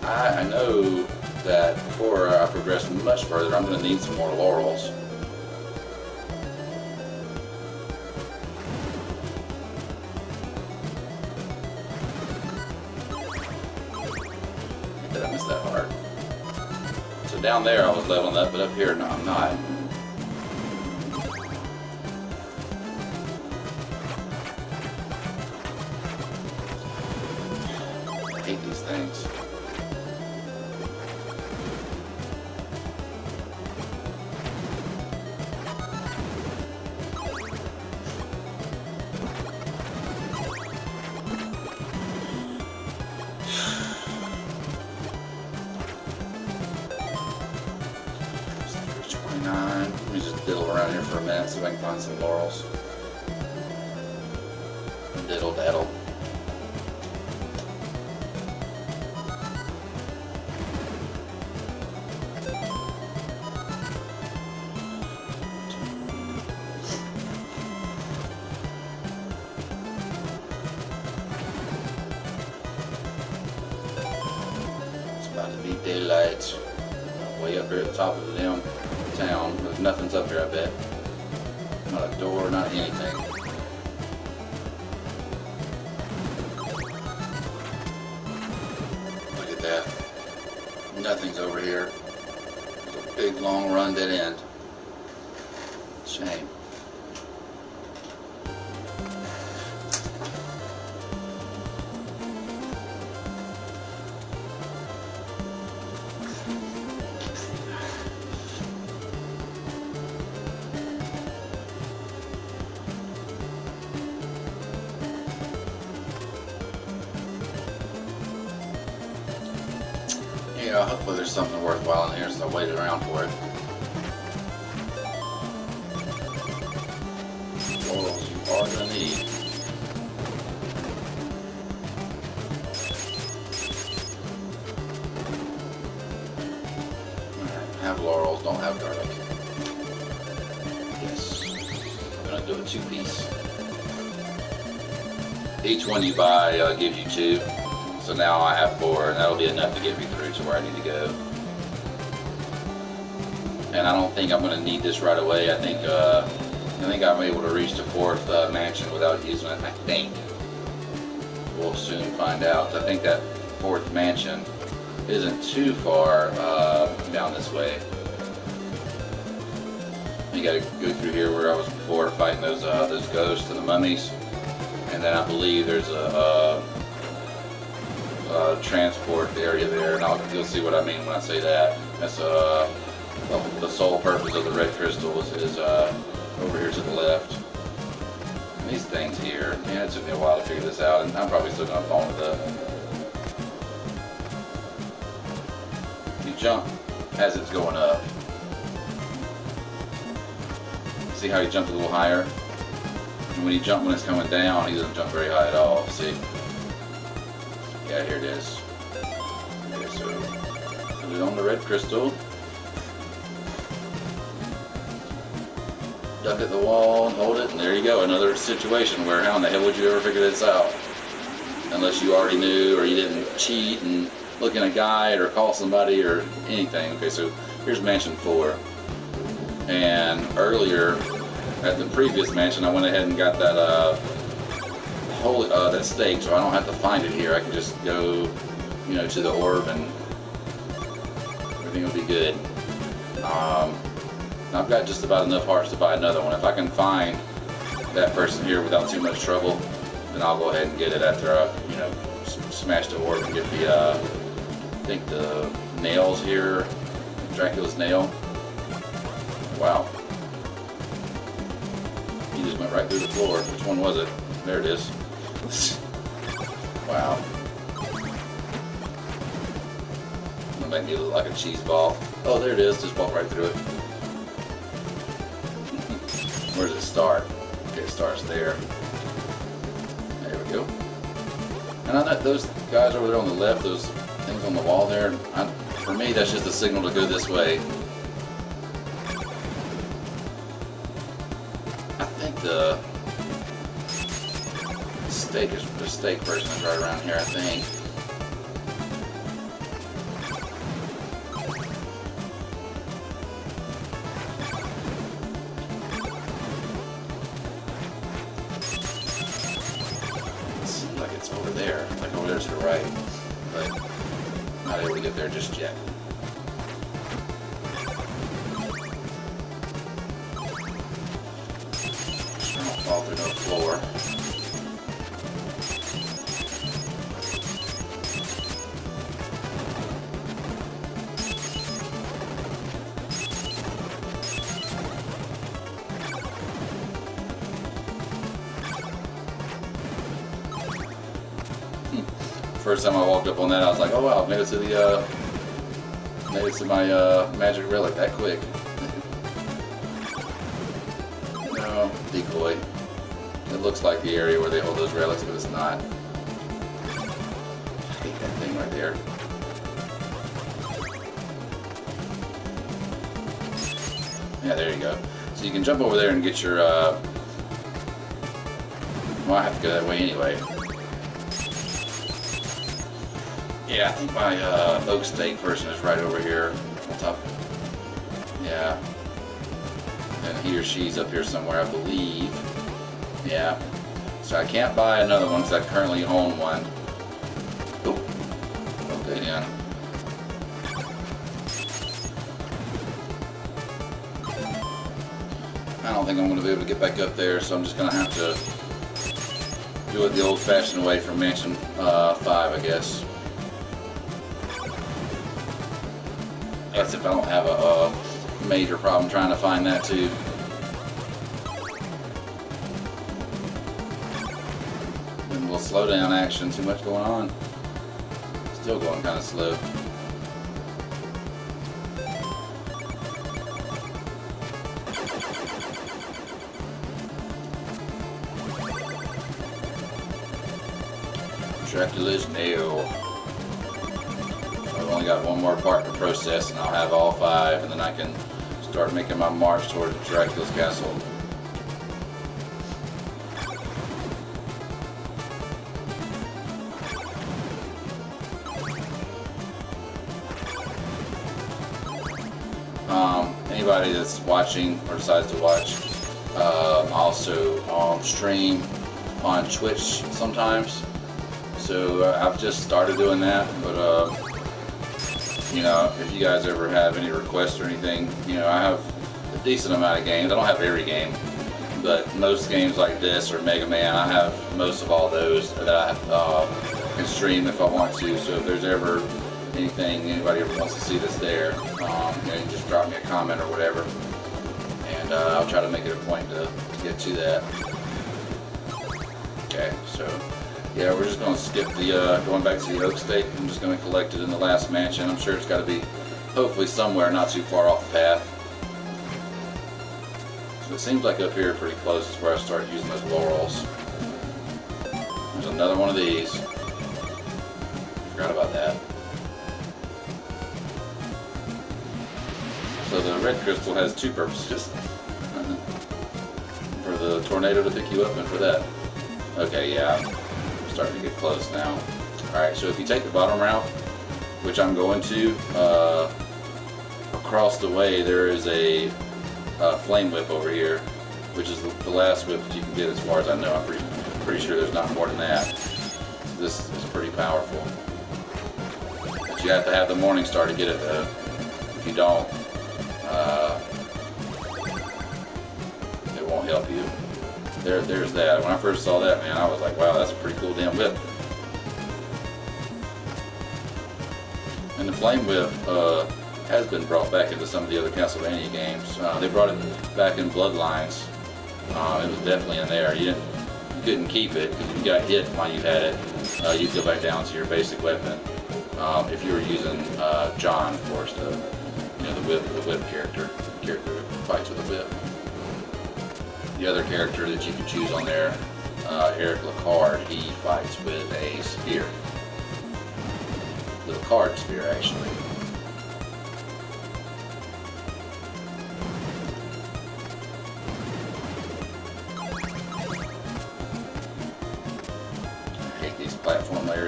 I know that before I progress much further, I'm going to need some more laurels. Did I miss that heart? So down there I was leveling up, but up here, no, I'm not. I hate these things. Let me just diddle around here for a minute, see if I can find some laurels. Diddle daddle. It's about to be daylight. Way up here at the top of the damn town. There's nothing's up here, I bet. Not a door, not anything. Look at that. Nothing's over here. There's a big long run dead end. Shame. Yeah, hopefully there's something worthwhile in here, so I waited around for it. Laurels you are gonna need. Alright, have laurels, don't have garlic. Yes. I'm gonna do a 2-piece. Each one you buy gives you 2. So now I have 4, and that'll be enough to get me through to where I need to go. And I don't think I'm going to need this right away. I think I'm able to reach the 4th mansion without using it. I think. We'll soon find out. I think that 4th mansion isn't too far down this way. You got to go through here where I was before fighting those ghosts and the mummies, and then I believe there's a transport area there, and you'll see what I mean when I say that. That's the sole purpose of the red crystal is over here to the left. And these things here, man, it took me a while to figure this out, and I'm probably still gonna fall into the. You jump as it's going up. See how he jumped a little higher? And when he jumps when it's coming down, he doesn't jump very high at all. See? Yeah, here it is. Okay, so put it on the red crystal. Duck at the wall, hold it, and there you go. Another situation where how in the hell would you ever figure this out? Unless you already knew, or you didn't cheat and look in a guide or call somebody or anything. Okay, so here's mansion 4. And earlier at the previous mansion, I went ahead and got that that stake, so I don't have to find it here. I can just go, you know, to the orb and everything will be good. I've got just about enough hearts to buy another one. If I can find that person here without too much trouble, then I'll go ahead and get it after I, you know, smash the orb and get the, I think the nails here, Dracula's nail. Wow. He just went right through the floor. Which one was it? There it is. Wow. It'll make me look like a cheese ball. Oh, there it is. Just walked right through it. Where does it start? Okay, it starts there. There we go. And I know those guys over there on the left, those things on the wall there, for me, that's just a signal to go this way. the steak person is right around here, I think. It seems like it's over there, like over there to the right, but not able to get there just yet. Fall through no floor. First time I walked up on that, I was like, "Oh wow, made it to the my magic relic that quick." No decoy. It looks like the area where they hold those relics, but it's not. I hate that thing right there. Yeah, there you go. So you can jump over there and get your, well, I have to go that way anyway. Yeah, I think my oak steak person is right over here on top. Yeah. And he or she's up here somewhere, I believe. Yeah. So I can't buy another one because I currently own one. Oh. Okay, yeah. I don't think I'm going to be able to get back up there, so I'm just going to have to do it the old-fashioned way from Mansion 5, I guess. That's if I don't have a major problem trying to find that too. And we'll slow down action, too much going on. Still going kind of slow. Dracula's nail. I've only got one more part to process and I'll have all 5, and then I can start making my march toward Dracula's castle. Anybody that's watching or decides to watch, also stream on Twitch sometimes. So I've just started doing that, but you know, if you guys ever have any requests or anything, you know, I have a decent amount of games. I don't have every game, but most games like this or Mega Man, I have most of all those that I can stream if I want to. So if there's ever anything anybody ever wants to see that's there, you know, just drop me a comment or whatever, and I'll try to make it a point to get to that. Okay, so yeah, we're just going to skip the going back to the oak steak. I'm just going to collect it in the last mansion. I'm sure it's got to be hopefully somewhere not too far off the path. So it seems like up here pretty close is where I start using those laurels. There's another one of these. Forgot about that. So the red crystal has 2 purposes. For the tornado to pick you up and for that. Okay, yeah, I'm starting to get close now. Alright, so if you take the bottom route, which I'm going to, across the way there is a flame whip over here, which is the last whip that you can get as far as I know. I'm pretty sure there's not more than that. This is pretty powerful. But you have to have the Morning Star to get it though. If you don't, it won't help you. There's that. When I first saw that, man, I was like, wow, that's a pretty cool damn whip. And the flame whip has been brought back into some of the other Castlevania games. They brought it back in Bloodlines. It was definitely in there. You couldn't keep it because if you got hit while you had it, you'd go back down to your basic weapon. If you were using John, of course, the whip character that fights with a whip. The other character that you can choose on there, Eric Lacard, he fights with a spear. The Lacard spear, actually.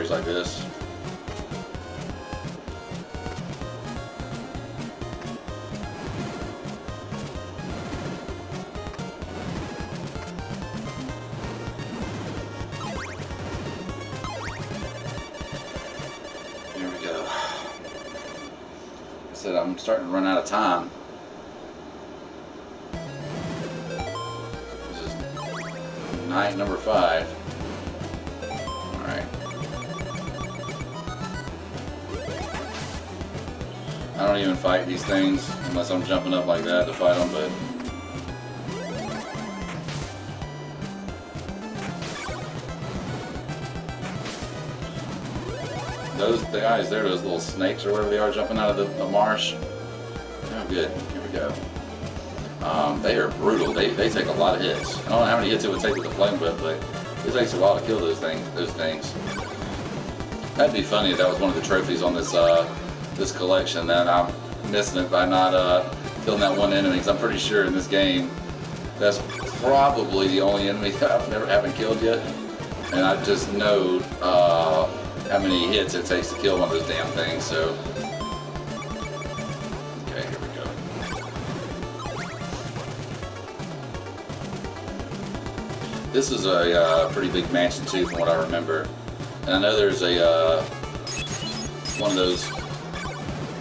areas like this. Here we go. I said I'm starting to run out of time. This is night number 5. Alright. I don't even fight these things unless I'm jumping up like that to fight them, but the guys there, those little snakes or whatever they are jumping out of the marsh. Oh, good. Here we go. They are brutal. They take a lot of hits. I don't know how many hits it would take with the flame whip, but it takes a while to kill those things. That'd be funny if that was one of the trophies on this this collection, that I'm missing it by not killing that one enemy. Because I'm pretty sure in this game, that's probably the only enemy that haven't killed yet, and I just know how many hits it takes to kill one of those damn things. So, okay, here we go. This is a pretty big mansion too, from what I remember. And I know there's a one of those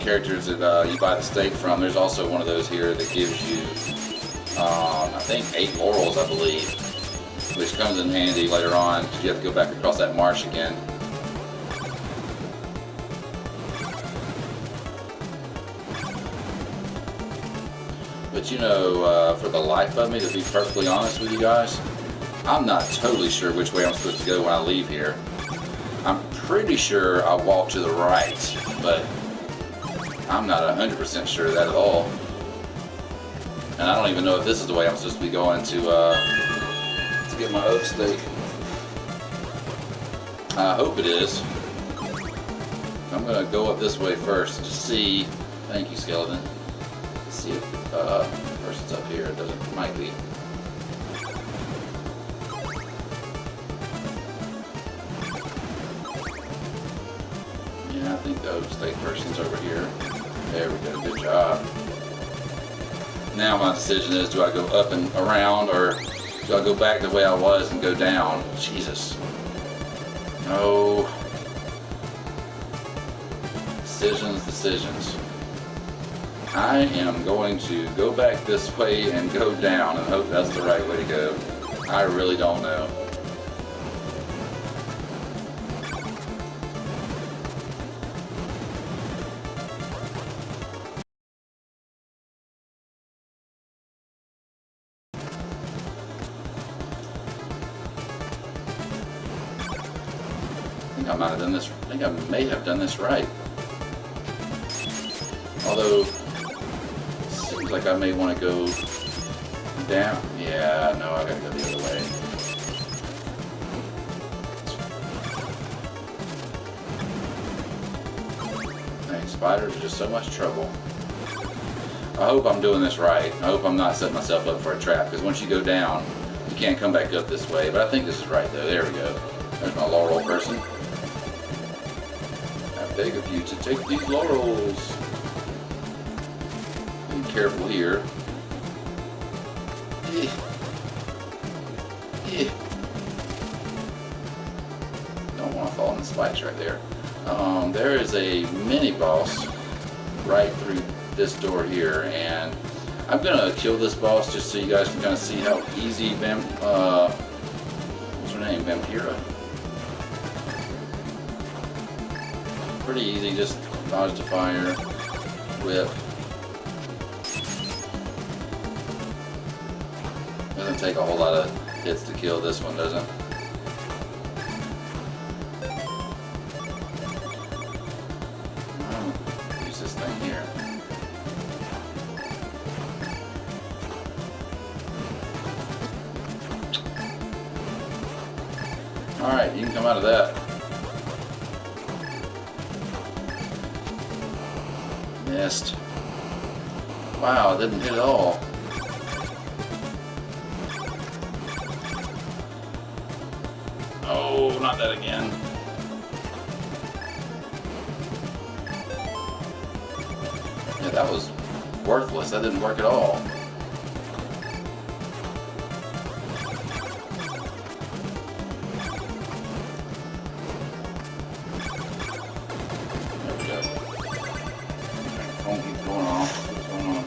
characters that you buy the steak from. There's also one of those here that gives you, I think, 8 laurels, I believe, which comes in handy later on because you have to go back across that marsh again. But you know, for the life of me, to be perfectly honest with you guys, I'm not totally sure which way I'm supposed to go when I leave here. I'm pretty sure I walk to the right, but I'm not 100% sure of that at all. And I don't even know if this is the way I'm supposed to be going to get my oak steak. I hope it is. I'm going to go up this way first to see. Thank you, skeleton. See if the person's up here. It doesn't, might be. Yeah, I think the oak steak person's over here. There we go. Good job. Now my decision is, do I go up and around, or do I go back the way I was and go down? Jesus. No. Decisions. I am going to go back this way and go down and hope that's the right way to go. I really don't know. I think I might have done this. I think I may have done this right. Although, seems like I may want to go down. Yeah, no, I gotta go the other way. Dang, spiders are just so much trouble. I hope I'm doing this right. I hope I'm not setting myself up for a trap, because once you go down, you can't come back up this way. But I think this is right, though. There we go. There's my laurel person. I beg of you to take these laurels. Be careful here. Don't want to fall in the spikes right there. There is a mini boss right through this door here, and I'm gonna kill this boss just so you guys can kind of see how easy what's her name? Vampira. Pretty easy, just dodge the fire, whip. Doesn't take a whole lot of hits to kill this one, does it? Use this thing here. Alright, you can come out of that. Missed. Wow, it didn't hit at all. Oh, not that again. That was worthless. That didn't work at all. There we go. Phone keeps going off. What's going on?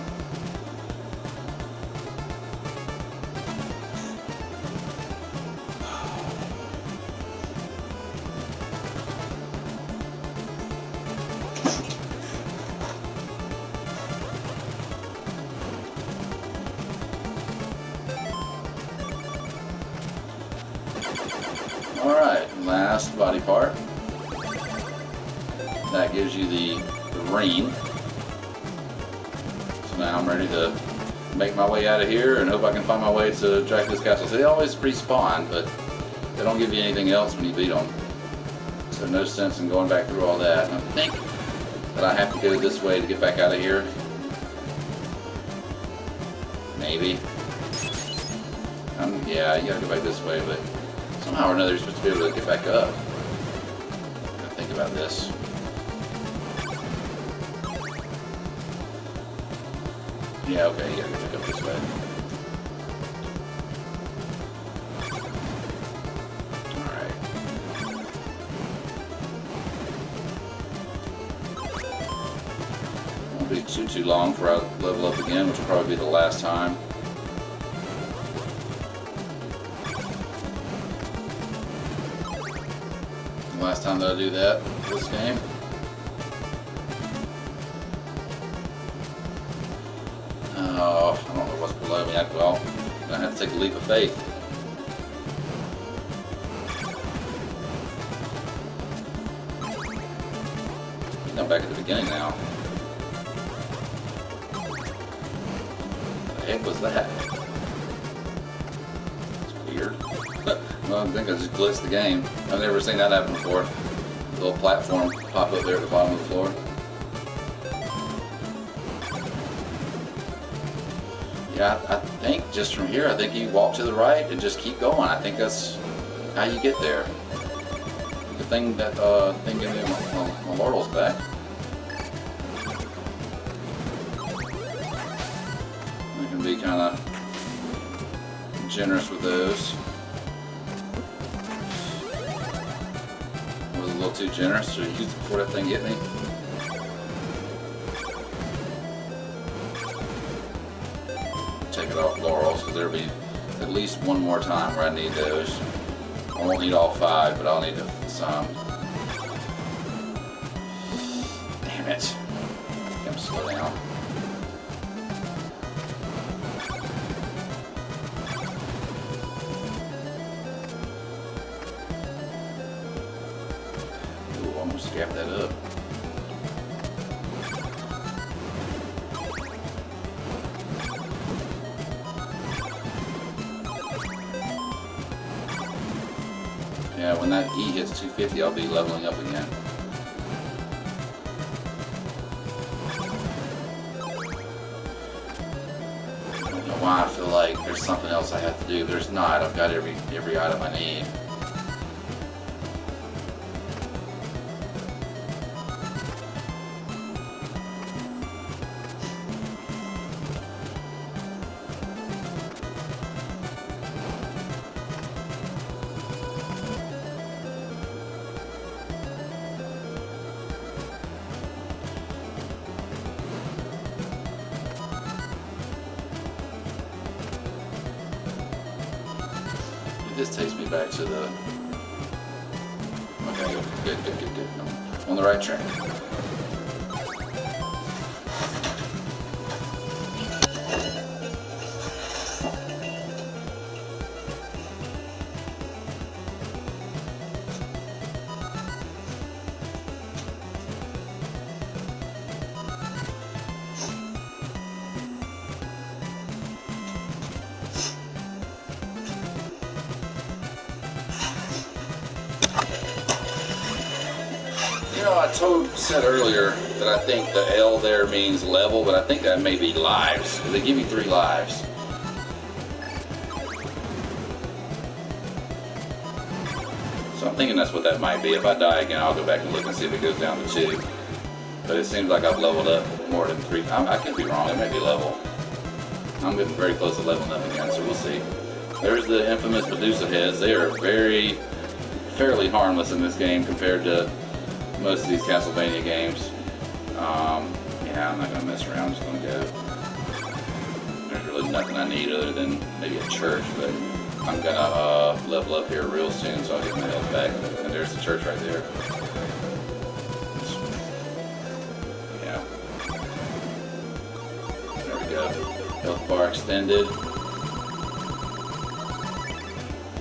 Alright, last body part. That gives you the ring. So now I'm ready to make my way out of here and hope I can find my way to Dracula's castle. So they always respawn, but they don't give you anything else when you beat them. So no sense in going back through all that. And I think that I have to go this way to get back out of here. Maybe. Yeah, you gotta go back this way, but somehow or another you're supposed to be able to get back up. I gotta think about this. Yeah, okay, you gotta go back up this way. Alright. Won't be too long before I level up again, which will probably be the last time. Last time that I do that this game. Oh, I don't know what's below me. Well, I'm gonna have to take a leap of faith. I'm back at the beginning now. What the heck was that? It's weird. Well, I think I just glitched the game. I've never seen that happen before. A little platform pop up there at the bottom of the floor. Yeah, I think just from here, I think you walk to the right and just keep going. I think that's how you get there. The thing that thing gave me my laurels back. I can be kind of generous with those. Was a little too generous to use it before that thing hit me. Take it off laurels because there'll be at least one more time where I need those. I won't need all 5, but I'll need some. Damn it. I'm gonna slow down. Ooh, almost gapped that up. Yeah, when that E hits 250, I'll be leveling up again. I don't know why I feel like there's something else I have to do. There's not. I've got every item I need. This takes me back to the... Okay, good. I'm on the right track. You know, I said earlier that I think the L there means level, but I think that may be lives. They give you 3 lives. So I'm thinking that's what that might be. If I die again, I'll go back and look and see if it goes down to 2. But it seems like I've leveled up. more than 3. I could be wrong. It may be level. I'm getting very close to leveling up again, so we'll see. There's the infamous Medusa heads. They are fairly harmless in this game compared to most of these Castlevania games. Yeah, I'm not going to mess around. I'm just going to go. There's really nothing I need other than maybe a church, but I'm going to level up here real soon, so I'll get my health back. And there's the church right there. Yeah. There we go. Health bar extended.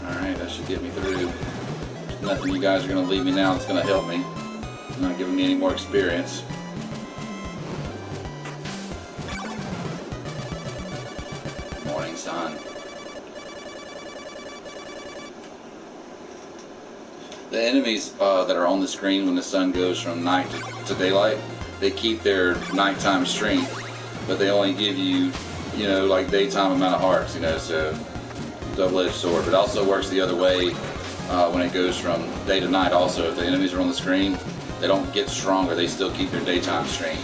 Alright, that should get me through. There's nothing you guys are going to leave me now that's going to help me. Not giving me any more experience. Morning sun. The enemies that are on the screen when the sun goes from night to daylight, they keep their nighttime strength, but they only give you, you know, like daytime amount of hearts, you know, so double-edged sword. But it also works the other way when it goes from day to night also. If the enemies are on the screen, they don't get stronger, they still keep their daytime strength.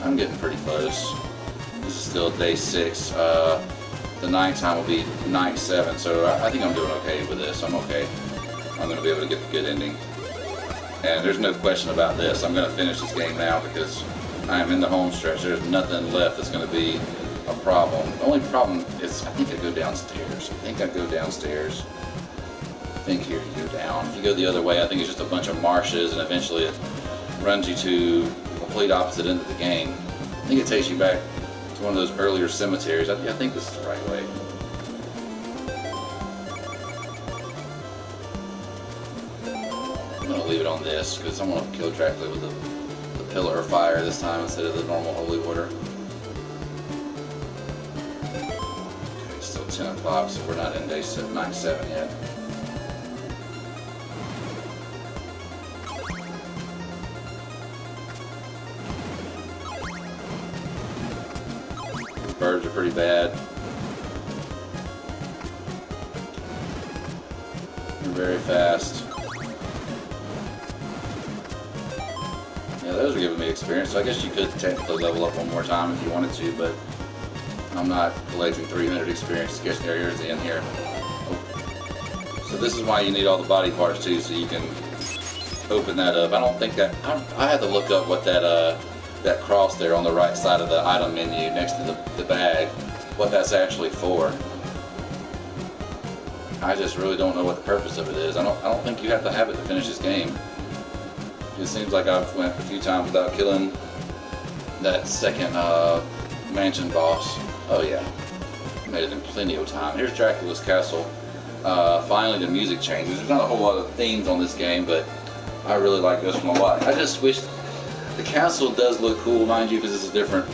I'm getting pretty close. This is still day 6. The nighttime will be night 7, so I think I'm doing okay with this. I'm okay. I'm going to be able to get the good ending. And there's no question about this. I'm going to finish this game now because I am in the home stretch. There's nothing left that's going to be a problem. The only problem is I think I go downstairs. I think here you go down. If you go the other way, I think it's just a bunch of marshes, and eventually it runs you to the complete opposite end of the game. I think it takes you back to one of those earlier cemeteries. I think this is the right way. I'm going to leave it on this because I want to kill Dracula with the pillar of fire this time instead of the normal holy water. Okay, it's still 10 o'clock, so we're not in night 7 yet. Birds are pretty bad. They're very fast. Yeah, those are giving me experience, so I guess you could technically level up one more time if you wanted to, but I'm not collecting 300 experience. Guess there is the end here. Oh. So this is why you need all the body parts too, so you can open that up. I don't think that I had to look up what that cross there on the right side of the item menu next to the bag, what that's actually for. I just really don't know what the purpose of it is. I don't think you have to have it to finish this game. It seems like I've went a few times without killing that second mansion boss. Oh yeah, made it in plenty of time. Here's Dracula's castle. Finally the music changes. There's not a whole lot of themes on this game, but I really like this one a lot. I just wish the castle does look cool, mind you, because it's a different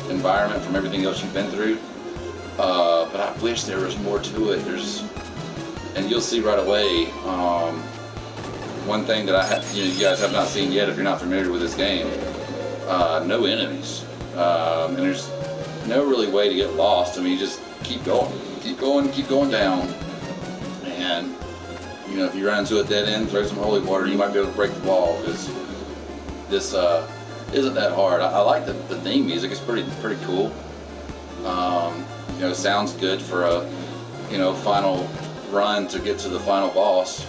environment from everything else you've been through. But I wish there was more to it. And you'll see right away. One thing that you guys have not seen yet, if you're not familiar with this game, no enemies, and there's no really way to get lost. I mean, you just keep going down, and you know, if you run into a dead end, throw some holy water, you might be able to break the wall. Because this isn't that hard. I like the theme music. It's pretty cool. You know, it sounds good for a final run to get to the final boss.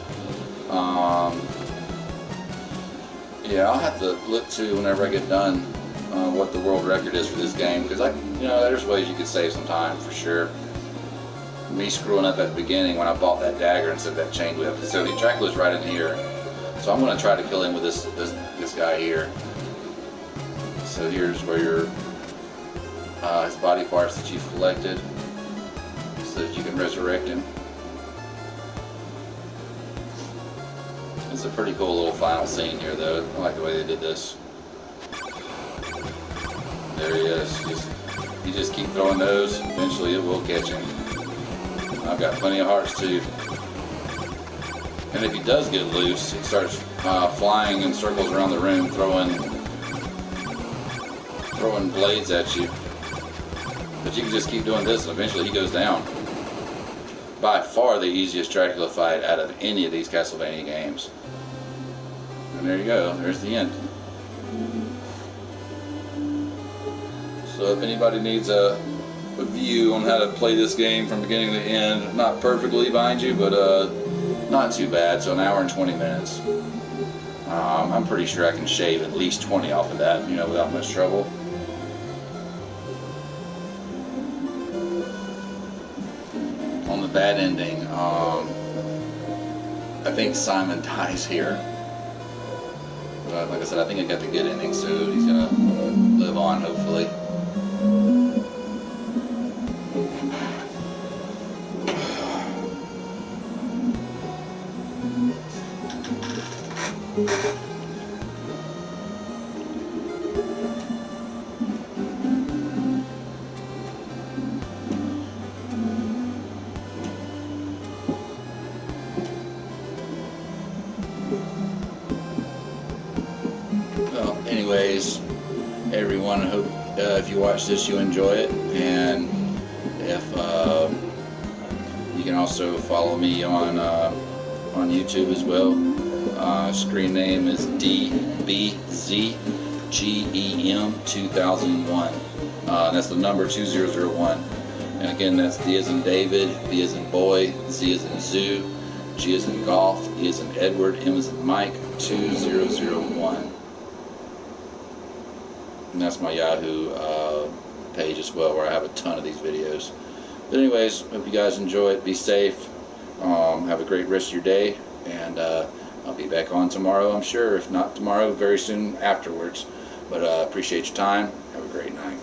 Yeah, I'll have to look to whenever I get done what the world record is for this game, because there's ways you could save some time for sure. Me screwing up at the beginning when I bought that dagger instead of that chain whip. So Dracula's right in here. So I'm going to try to kill him with this guy here. So here's where your his body parts that you've collected, so that you can resurrect him. It's a pretty cool little final scene here, though. I like the way they did this. There he is. You just keep throwing those. Eventually, it will catch him. I've got plenty of hearts too. And if he does get loose, he starts flying in circles around the room, throwing blades at you. But you can just keep doing this, and eventually he goes down. By far the easiest Dracula fight out of any of these Castlevania games. And there you go. There's the end. So if anybody needs a view on how to play this game from beginning to end, not perfectly, mind you, but not too bad. So an hour and 20 minutes. I'm pretty sure I can shave at least 20 off of that, you know, without much trouble. On the bad ending, I think Simon dies here. But like I said, I think I got the good ending, so he's gonna live on, hopefully. Well, anyways, everyone, I hope if you watch this you enjoy it, and if you can also follow me on YouTube as well. Screen name is DBZGEM2001. That's the number 2001. And again, that's D as in David, B as in boy, Z as in zoo, G as in golf, E as in Edward, M as in Mike, 2001. And that's my Yahoo page as well, where I have a ton of these videos. But anyways, hope you guys enjoy it. Be safe. Have a great rest of your day, and I'll be back on tomorrow, I'm sure. If not tomorrow, very soon afterwards. But appreciate your time. Have a great night.